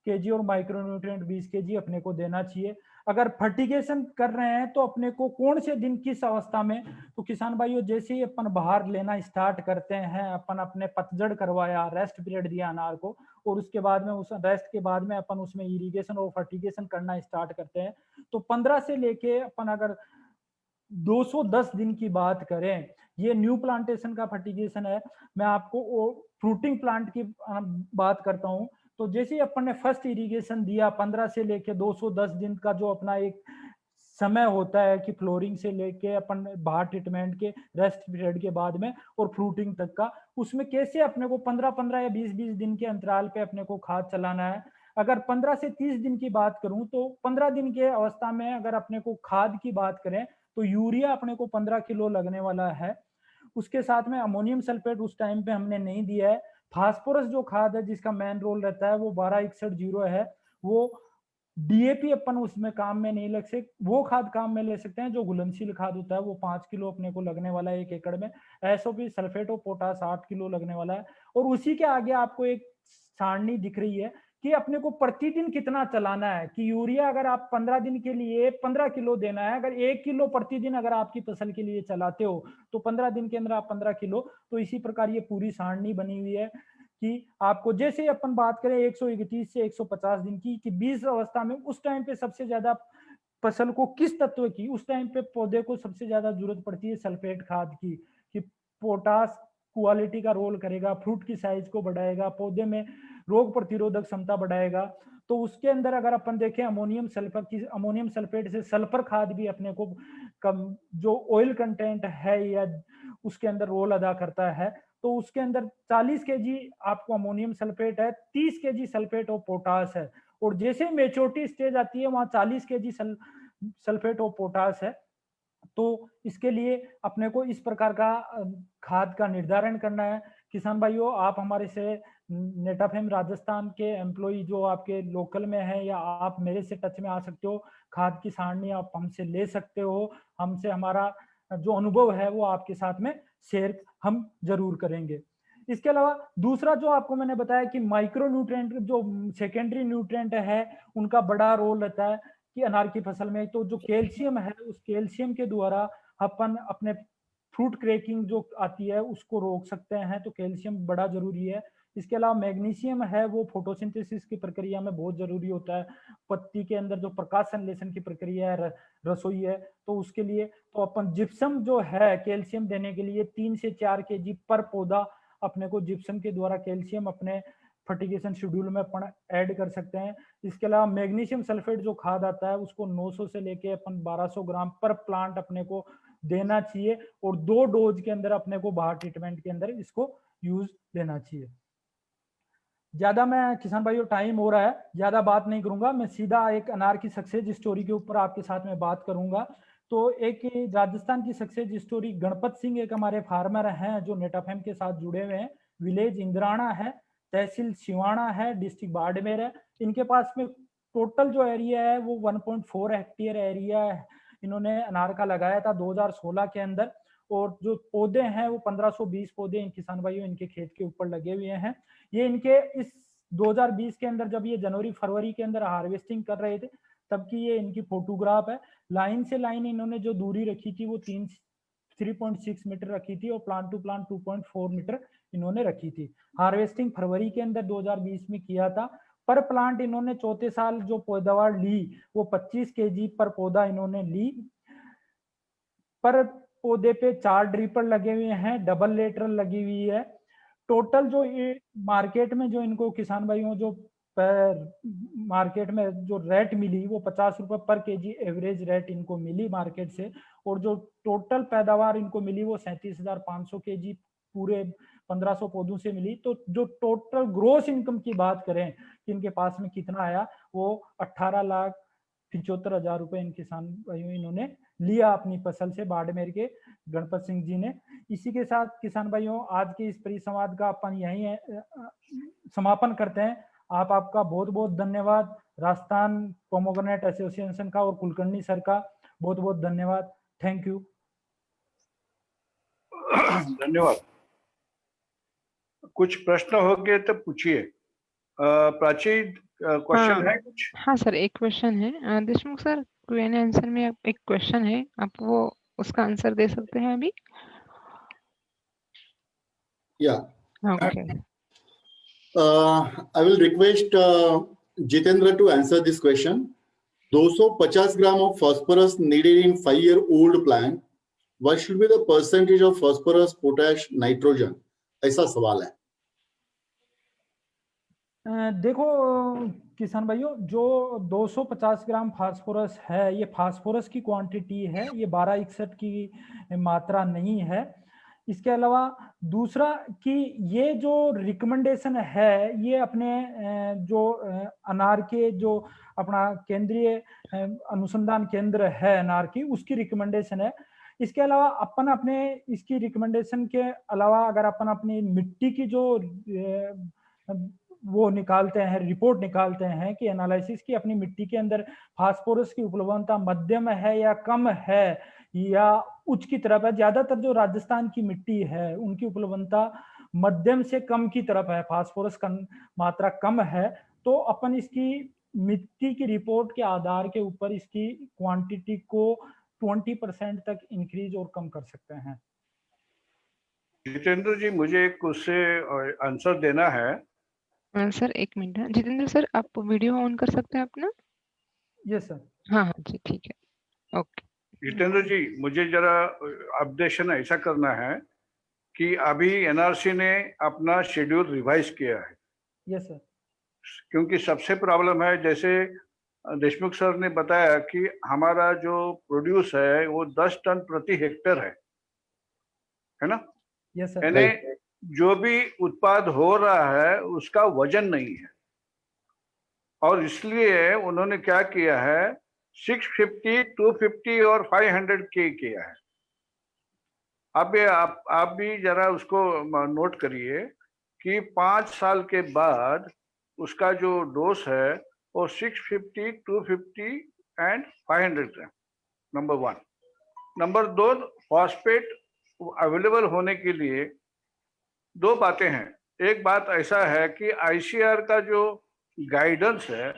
केजी और माइक्रोन्यूट्रिएंट 20 केजी अपने को देना चाहिए। अगर फर्टिगेशन कर रहे हैं तो अपने को कौन से दिन किस अवस्था में, तो किसान भाइयों जैसे ही अपन बाहर लेना स्टार्ट करते हैं, अपन अपने पतझड़ करवाया, रेस्ट पीरियड दिया अनार को, और उसके बाद में उस रेस्ट के बाद में अपन उसमें इरिगेशन और फर्टिगेशन करना स्टार्ट करते हैं, तो 15 से लेके अपन अगर 210 दिन की बात करें, ये न्यू प्लांटेशन का फर्टिगेशन है। मैं आपको फ्रूटिंग प्लांट की बात करता हूं, तो जैसे ही अपन ने फर्स्ट इरिगेशन दिया 15 से लेके 210 दिन का जो अपना एक समय होता है कि फ्लोरिंग से लेके अपन बाहर ट्रीटमेंट के रेस्ट पीरियड के बाद में और फ्रूटिंग तक का, उसमें कैसे अपने को 15-15 या 20-20 दिन के अंतराल पे अपने को खाद चलाना है। अगर 15 से 30 दिन की बात करूं तो 15 दिन के अवस्था में अगर अपने को खाद की बात करें तो यूरिया अपने को 15 किलो लगने वाला है। उसके साथ में अमोनियम सल्फेट उस टाइम पे हमने नहीं दिया है। फास्फोरस जो खाद है जिसका मेन रोल रहता है वो 1261 है, वो डीएपी अपन उसमें काम में नहीं लग सकते, वो खाद काम में ले सकते हैं जो घुलनशील खाद होता है, वो 5 किलो अपने को लगने वाला है 1 एकड़ में। एसओपी सल्फेट और पोटाश 8 किलो लगने वाला है। और उसी के आगे आपको एक सारणी दिख रही है कि अपने को प्रतिदिन कितना चलाना है, कि यूरिया अगर आप 15 दिन के लिए 15 किलो देना है, अगर 1 किलो प्रतिदिन अगर आपकी फसल के लिए चलाते हो तो 15 दिन के अंदर आप 15 किलो। तो इसी प्रकार ये पूरी सारणी बनी हुई है कि आपको जैसे अपन बात करें 131 से 150 दिन की, कि 20 अवस्था में उस टाइम पे सबसे ज्यादा फसल को किस तत्व की, उस टाइम पे पौधे को सबसे ज्यादा जरूरत पड़ती है सल्फेट खाद की, कि पोटास क्वालिटी का रोल करेगा, फ्रूट की साइज को बढ़ाएगा, पौधे में रोग प्रतिरोधक क्षमता बढ़ाएगा। तो उसके अंदर अगर अपन देखें अमोनियम सल्फर की, अमोनियम सल्फेट से सल्फर खाद भी अपने को कम जो ऑयल कंटेंट है या उसके अंदर रोल अदा करता है, तो उसके अंदर 40 केजी आपको अमोनियम सल्फेट है, 30 केजी सल्फेट और पोटास है। और जैसे मेच्योरिटी स्टेज आती है वहां 40 केजी सल्फेट और पोटास है। तो इसके लिए अपने को इस प्रकार का खाद का निर्धारण करना है। किसान भाइयों आप हमारे से नेटाफेम राजस्थान के एम्प्लॉय जो आपके लोकल में है, या आप मेरे से टच में आ सकते हो, खाद की सारणी आप हमसे ले सकते हो, हमसे हमारा जो अनुभव है वो आपके साथ में शेयर हम जरूर करेंगे। इसके अलावा दूसरा जो आपको मैंने बताया कि माइक्रो न्यूट्रिएंट जो सेकेंडरी न्यूट्रिएंट है उनका बड़ा रोल रहता है कि अनार की फसल में, तो जो कैल्शियम है उस कैल्शियम के द्वारा अपन अपने फ्रूट क्रैकिंग जो आती है उसको रोक सकते हैं, तो कैल्शियम बड़ा जरूरी है। इसके अलावा मैग्नीशियम है वो फोटोसिंथेसिस की प्रक्रिया में बहुत जरूरी होता है, पत्ती के अंदर जो प्रकाश संश्लेषण की प्रक्रिया है, रसोई है, तो उसके लिए तो अपन जिप्सम जो है कैल्शियम देने के लिए 3 से 4 केजी पर पौधा अपने को जिप्सम के द्वारा कैल्शियम अपने फर्टिगेशन शेड्यूल में अपन ऐड कर सकते हैं। इसके अलावा मैग्नीशियम सल्फेट जो खाद आता है उसको 900 से लेके अपन 1200 ग्राम पर प्लांट अपने को देना चाहिए, और 2 डोज के अंदर अपने को बाहर ट्रीटमेंट के अंदर इसको यूज लेना चाहिए। ज्यादा मैं किसान भाइयों टाइम हो रहा है, ज्यादा बात नहीं करूंगा, मैं सीधा एक अनार की सक्सेस स्टोरी के ऊपर आपके साथ में बात करूंगा। तो एक राजस्थान की सक्सेस स्टोरी, गणपत सिंह एक हमारे फार्मर हैं जो नेटाफेम के साथ जुड़े हुए हैं, विलेज इंद्राणा है, तहसील सिवाना है, डिस्ट्रिक्ट बाड़मेर है। इनके पास में टोटल जो एरिया है वो 1.4 हेक्टेयर एरिया है, इन्होंने अनार का लगाया था 2016 के अंदर। और जो पौधे हैं वो 1520 पौधे इन किसान भाइयों इनके खेत के ऊपर लगे हुए हैं। ये इनके इस 2020 के अंदर जब ये जनवरी फरवरी के अंदर हार्वेस्टिंग कर रहे थे तब की ये इनकी फोटोग्राफ है। लाइन से लाइन इन्होंने जो दूरी रखी थी वो 3.6 मीटर रखी थी और प्लांट टू प्लांट 2.4 मीटर इन्होंने रखी थी। हार्वेस्टिंग फरवरी के अंदर 2020 में किया था। पर प्लांट इन्होंने चौथे साल जो पैदावार ली वो 25 केजी पर पौधा इन्होंने ली। पर पौधे पे 4 ड्रिपर लगे हुए हैं, डबल लेटरल लगी हुई है। टोटल जो ये मार्केट में जो इनको किसान भाइयों जो मार्केट में जो रेट मिली वो 50 रुपए पर केजी एवरेज रेट इनको मिली मार्केट से। और जो टोटल पैदावार इनको मिली वो 37,500 केजी पूरे 1500 पौधों से मिली। तो जो टोटल ग्रोस इनकम की बात करें कि इनके पास में कितना आया वो 18,75,000 रुपए इन किसान भाइयों इन्होंने लिया अपनी फसल से, बाड़मेर के गणपत सिंह जी ने। इसी के साथ किसान भाइयों आज के इस परिसंवाद का अपन यही समापन करते हैं। आपका बहुत बहुत धन्यवाद। राजस्थान पोमोग्रेनेट एसोसिएशन का और कुलकर्णी सर का बहुत बहुत धन्यवाद। Thank you. धन्यवाद। कुछ प्रश्न हो गए तो पूछिए। प्राची क्वेश्चन है कुछ? हाँ सर, एक क्वेश्चन है। देशमुख सर, क्वेश्चन आंसर में एक क्वेश्चन है, आप वो उसका आंसर दे सकते हैं अभी? या okay. I will request Jitendra to answer this question. 250 gram of phosphorus needed in 5-year-old plant. What should be the percentage of phosphorus, potash, nitrogen? ऐसा सवाल है। देखो किसान भाइयों, जो 250 ग्राम फास्फोरस है ये फास्फोरस की क्वांटिटी है, ये 1261 की मात्रा नहीं है। इसके अलावा दूसरा कि ये जो रिकमेंडेशन है ये अपने जो अनार के जो अपना केंद्रीय अनुसंधान केंद्र है अनार की, उसकी रिकमेंडेशन है। इसके अलावा अपन अपने इसकी रिकमेंडेशन के अलावा अगर अपन अपनी मिट्टी की जो वो निकालते हैं, रिपोर्ट निकालते हैं कि एनालिसिस की अपनी मिट्टी के अंदर फास्फोरस की उपलब्धता मध्यम है या कम है या उच्च की तरफ है। ज्यादातर जो राजस्थान की मिट्टी है उनकी उपलब्धता मध्यम से कम की तरफ है, फास्फोरस का मात्रा कम है। तो अपन इसकी मिट्टी की रिपोर्ट के आधार के ऊपर इसकी क्वांटिटी को 20% तक इंक्रीज और कम कर सकते हैं। जितेंद्र जी, मुझे एक उससे आंसर देना है। सर एक मिनट है जितेंद्र सर, आप वीडियो ऑन कर सकते हैं अपना? Yes sir. हाँ हाँ जी, ठीक है, ओके। जितेंद्र जी, मुझे जरा अपडेशन ऐसा करना है कि अभी एनआरसी ने अपना शेड्यूल रिवाइज किया है। Yes sir. क्योंकि सबसे प्रॉब्लम है, जैसे देशमुख सर ने बताया कि हमारा जो प्रोड्यूस है वो 10 टन प्रति हेक्टेयर है ना? Yes sir. यानी जो भी उत्पाद हो रहा है उसका वजन नहीं है, और इसलिए उन्होंने क्या किया है, 650, 250 और 500 के किया है। अब ये आप भी जरा उसको नोट करिए कि 5 साल के बाद उसका जो डोज है वो 650, 250 and 500 gram, number 1। Number 2, phosphate available होने के लिए 2 बातें हैं। एक बात ऐसा है कि आईसीआर का जो गाइडेंस है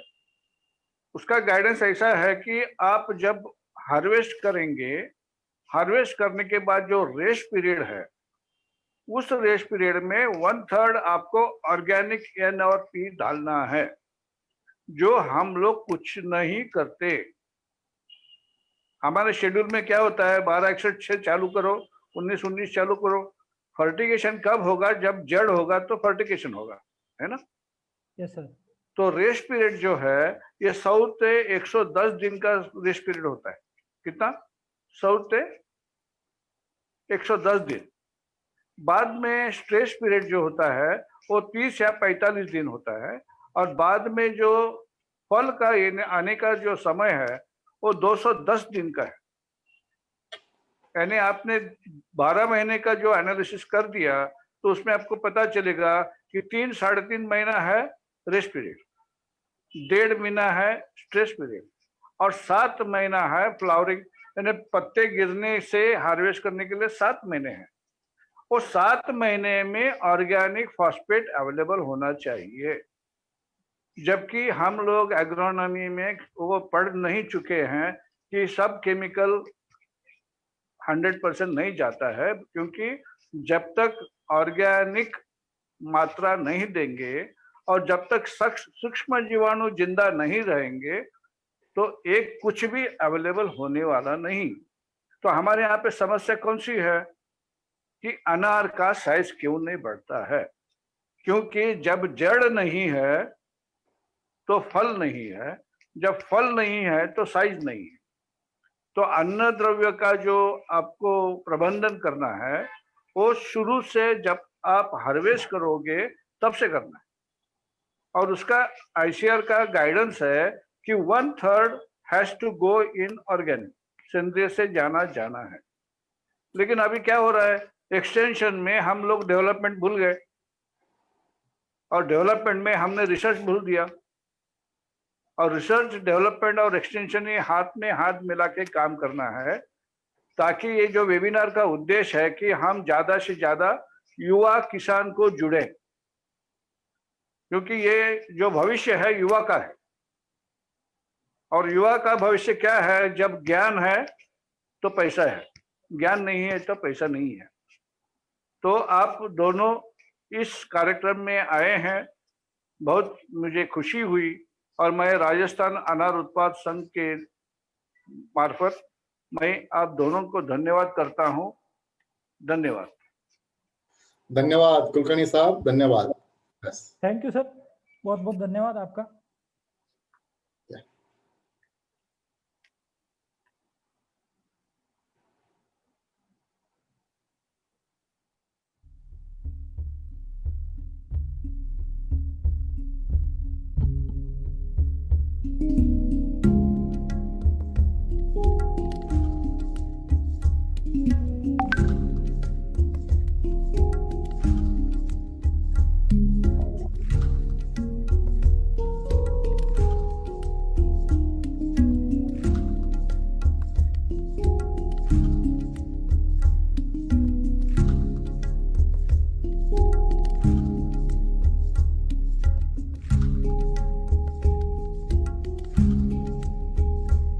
उसका गाइडेंस ऐसा है कि आप जब हार्वेस्ट करेंगे, हार्वेस्ट करने के बाद जो रेस्ट पीरियड है उस रेस्ट पीरियड में 1/3 आपको ऑर्गेनिक एन और पी डालना है, जो हम लोग कुछ नहीं करते। हमारे शेड्यूल में क्या होता है, 1261 चालू करो, 1919 चालू करो। फर्टिगेशन कब होगा? जब जड़ होगा तो फर्टिगेशन होगा, है ना? Yes sir. तो रेस्ट पीरियड जो है ये 100 से 110 दिन का रेस्ट पीरियड होता है। कितना? 100 से 110 दिन। बाद में स्ट्रेस पीरियड जो होता है वो 30 या 45 दिन होता है, और बाद में जो फल का आने का जो समय है वो 210 दिन का है। यानी आपने 12 महीने का जो एनालिसिस कर दिया तो उसमें आपको पता चलेगा कि 3-3.5 महीना है रेस्ट पीरियड, 1.5 महीना है स्ट्रेस पीरियड, और 7 महीना है फ्लावरिंग, यानी पत्ते गिरने से हार्वेस्ट करने के लिए 7 महीने हैं। वो 7 महीने में ऑर्गेनिक फॉस्फेट अवेलेबल होना चाहिए। जबकि हम लोग एग्रोनॉमी में वो पढ़ नहीं चुके हैं कि सब केमिकल 100% नहीं जाता है, क्योंकि जब तक ऑर्गेनिक मात्रा नहीं देंगे और जब तक सूक्ष्म जीवाणु जिंदा नहीं रहेंगे तो एक कुछ भी अवेलेबल होने वाला नहीं। तो हमारे यहाँ पे समस्या कौन सी है कि अनार का साइज क्यों नहीं बढ़ता है? क्योंकि जब जड़ नहीं है तो फल नहीं है, जब फल नहीं है तो साइज नहीं है। तो अन्न द्रव्य का जो आपको प्रबंधन करना है वो शुरू से जब आप हार्वेस्ट करोगे तब से करना है। और उसका आईसीआर का गाइडेंस है कि 1/3 has to go in organic, सेंद्रिय से जाना है। लेकिन अभी क्या हो रहा है, एक्सटेंशन में हम लोग डेवलपमेंट भूल गए और डेवलपमेंट में हमने रिसर्च भूल दिया। और रिसर्च, डेवलपमेंट और एक्सटेंशन ये हाथ में हाथ मिला के काम करना है, ताकि ये जो वेबिनार का उद्देश्य है कि हम ज्यादा से ज्यादा युवा किसान को जुड़े, क्योंकि ये जो भविष्य है युवा का है। और युवा का भविष्य क्या है? जब ज्ञान है तो पैसा है, ज्ञान नहीं है तो पैसा नहीं है। तो आप दोनों इस कार्यक्रम में आए हैं, बहुत मुझे खुशी हुई। और मैं राजस्थान अनार उत्पाद संघ के मार्फत मैं आप दोनों को धन्यवाद करता हूं। धन्यवाद। धन्यवाद कुलकर्णी साहब, धन्यवाद। थैंक यू सर, बहुत बहुत धन्यवाद आपका।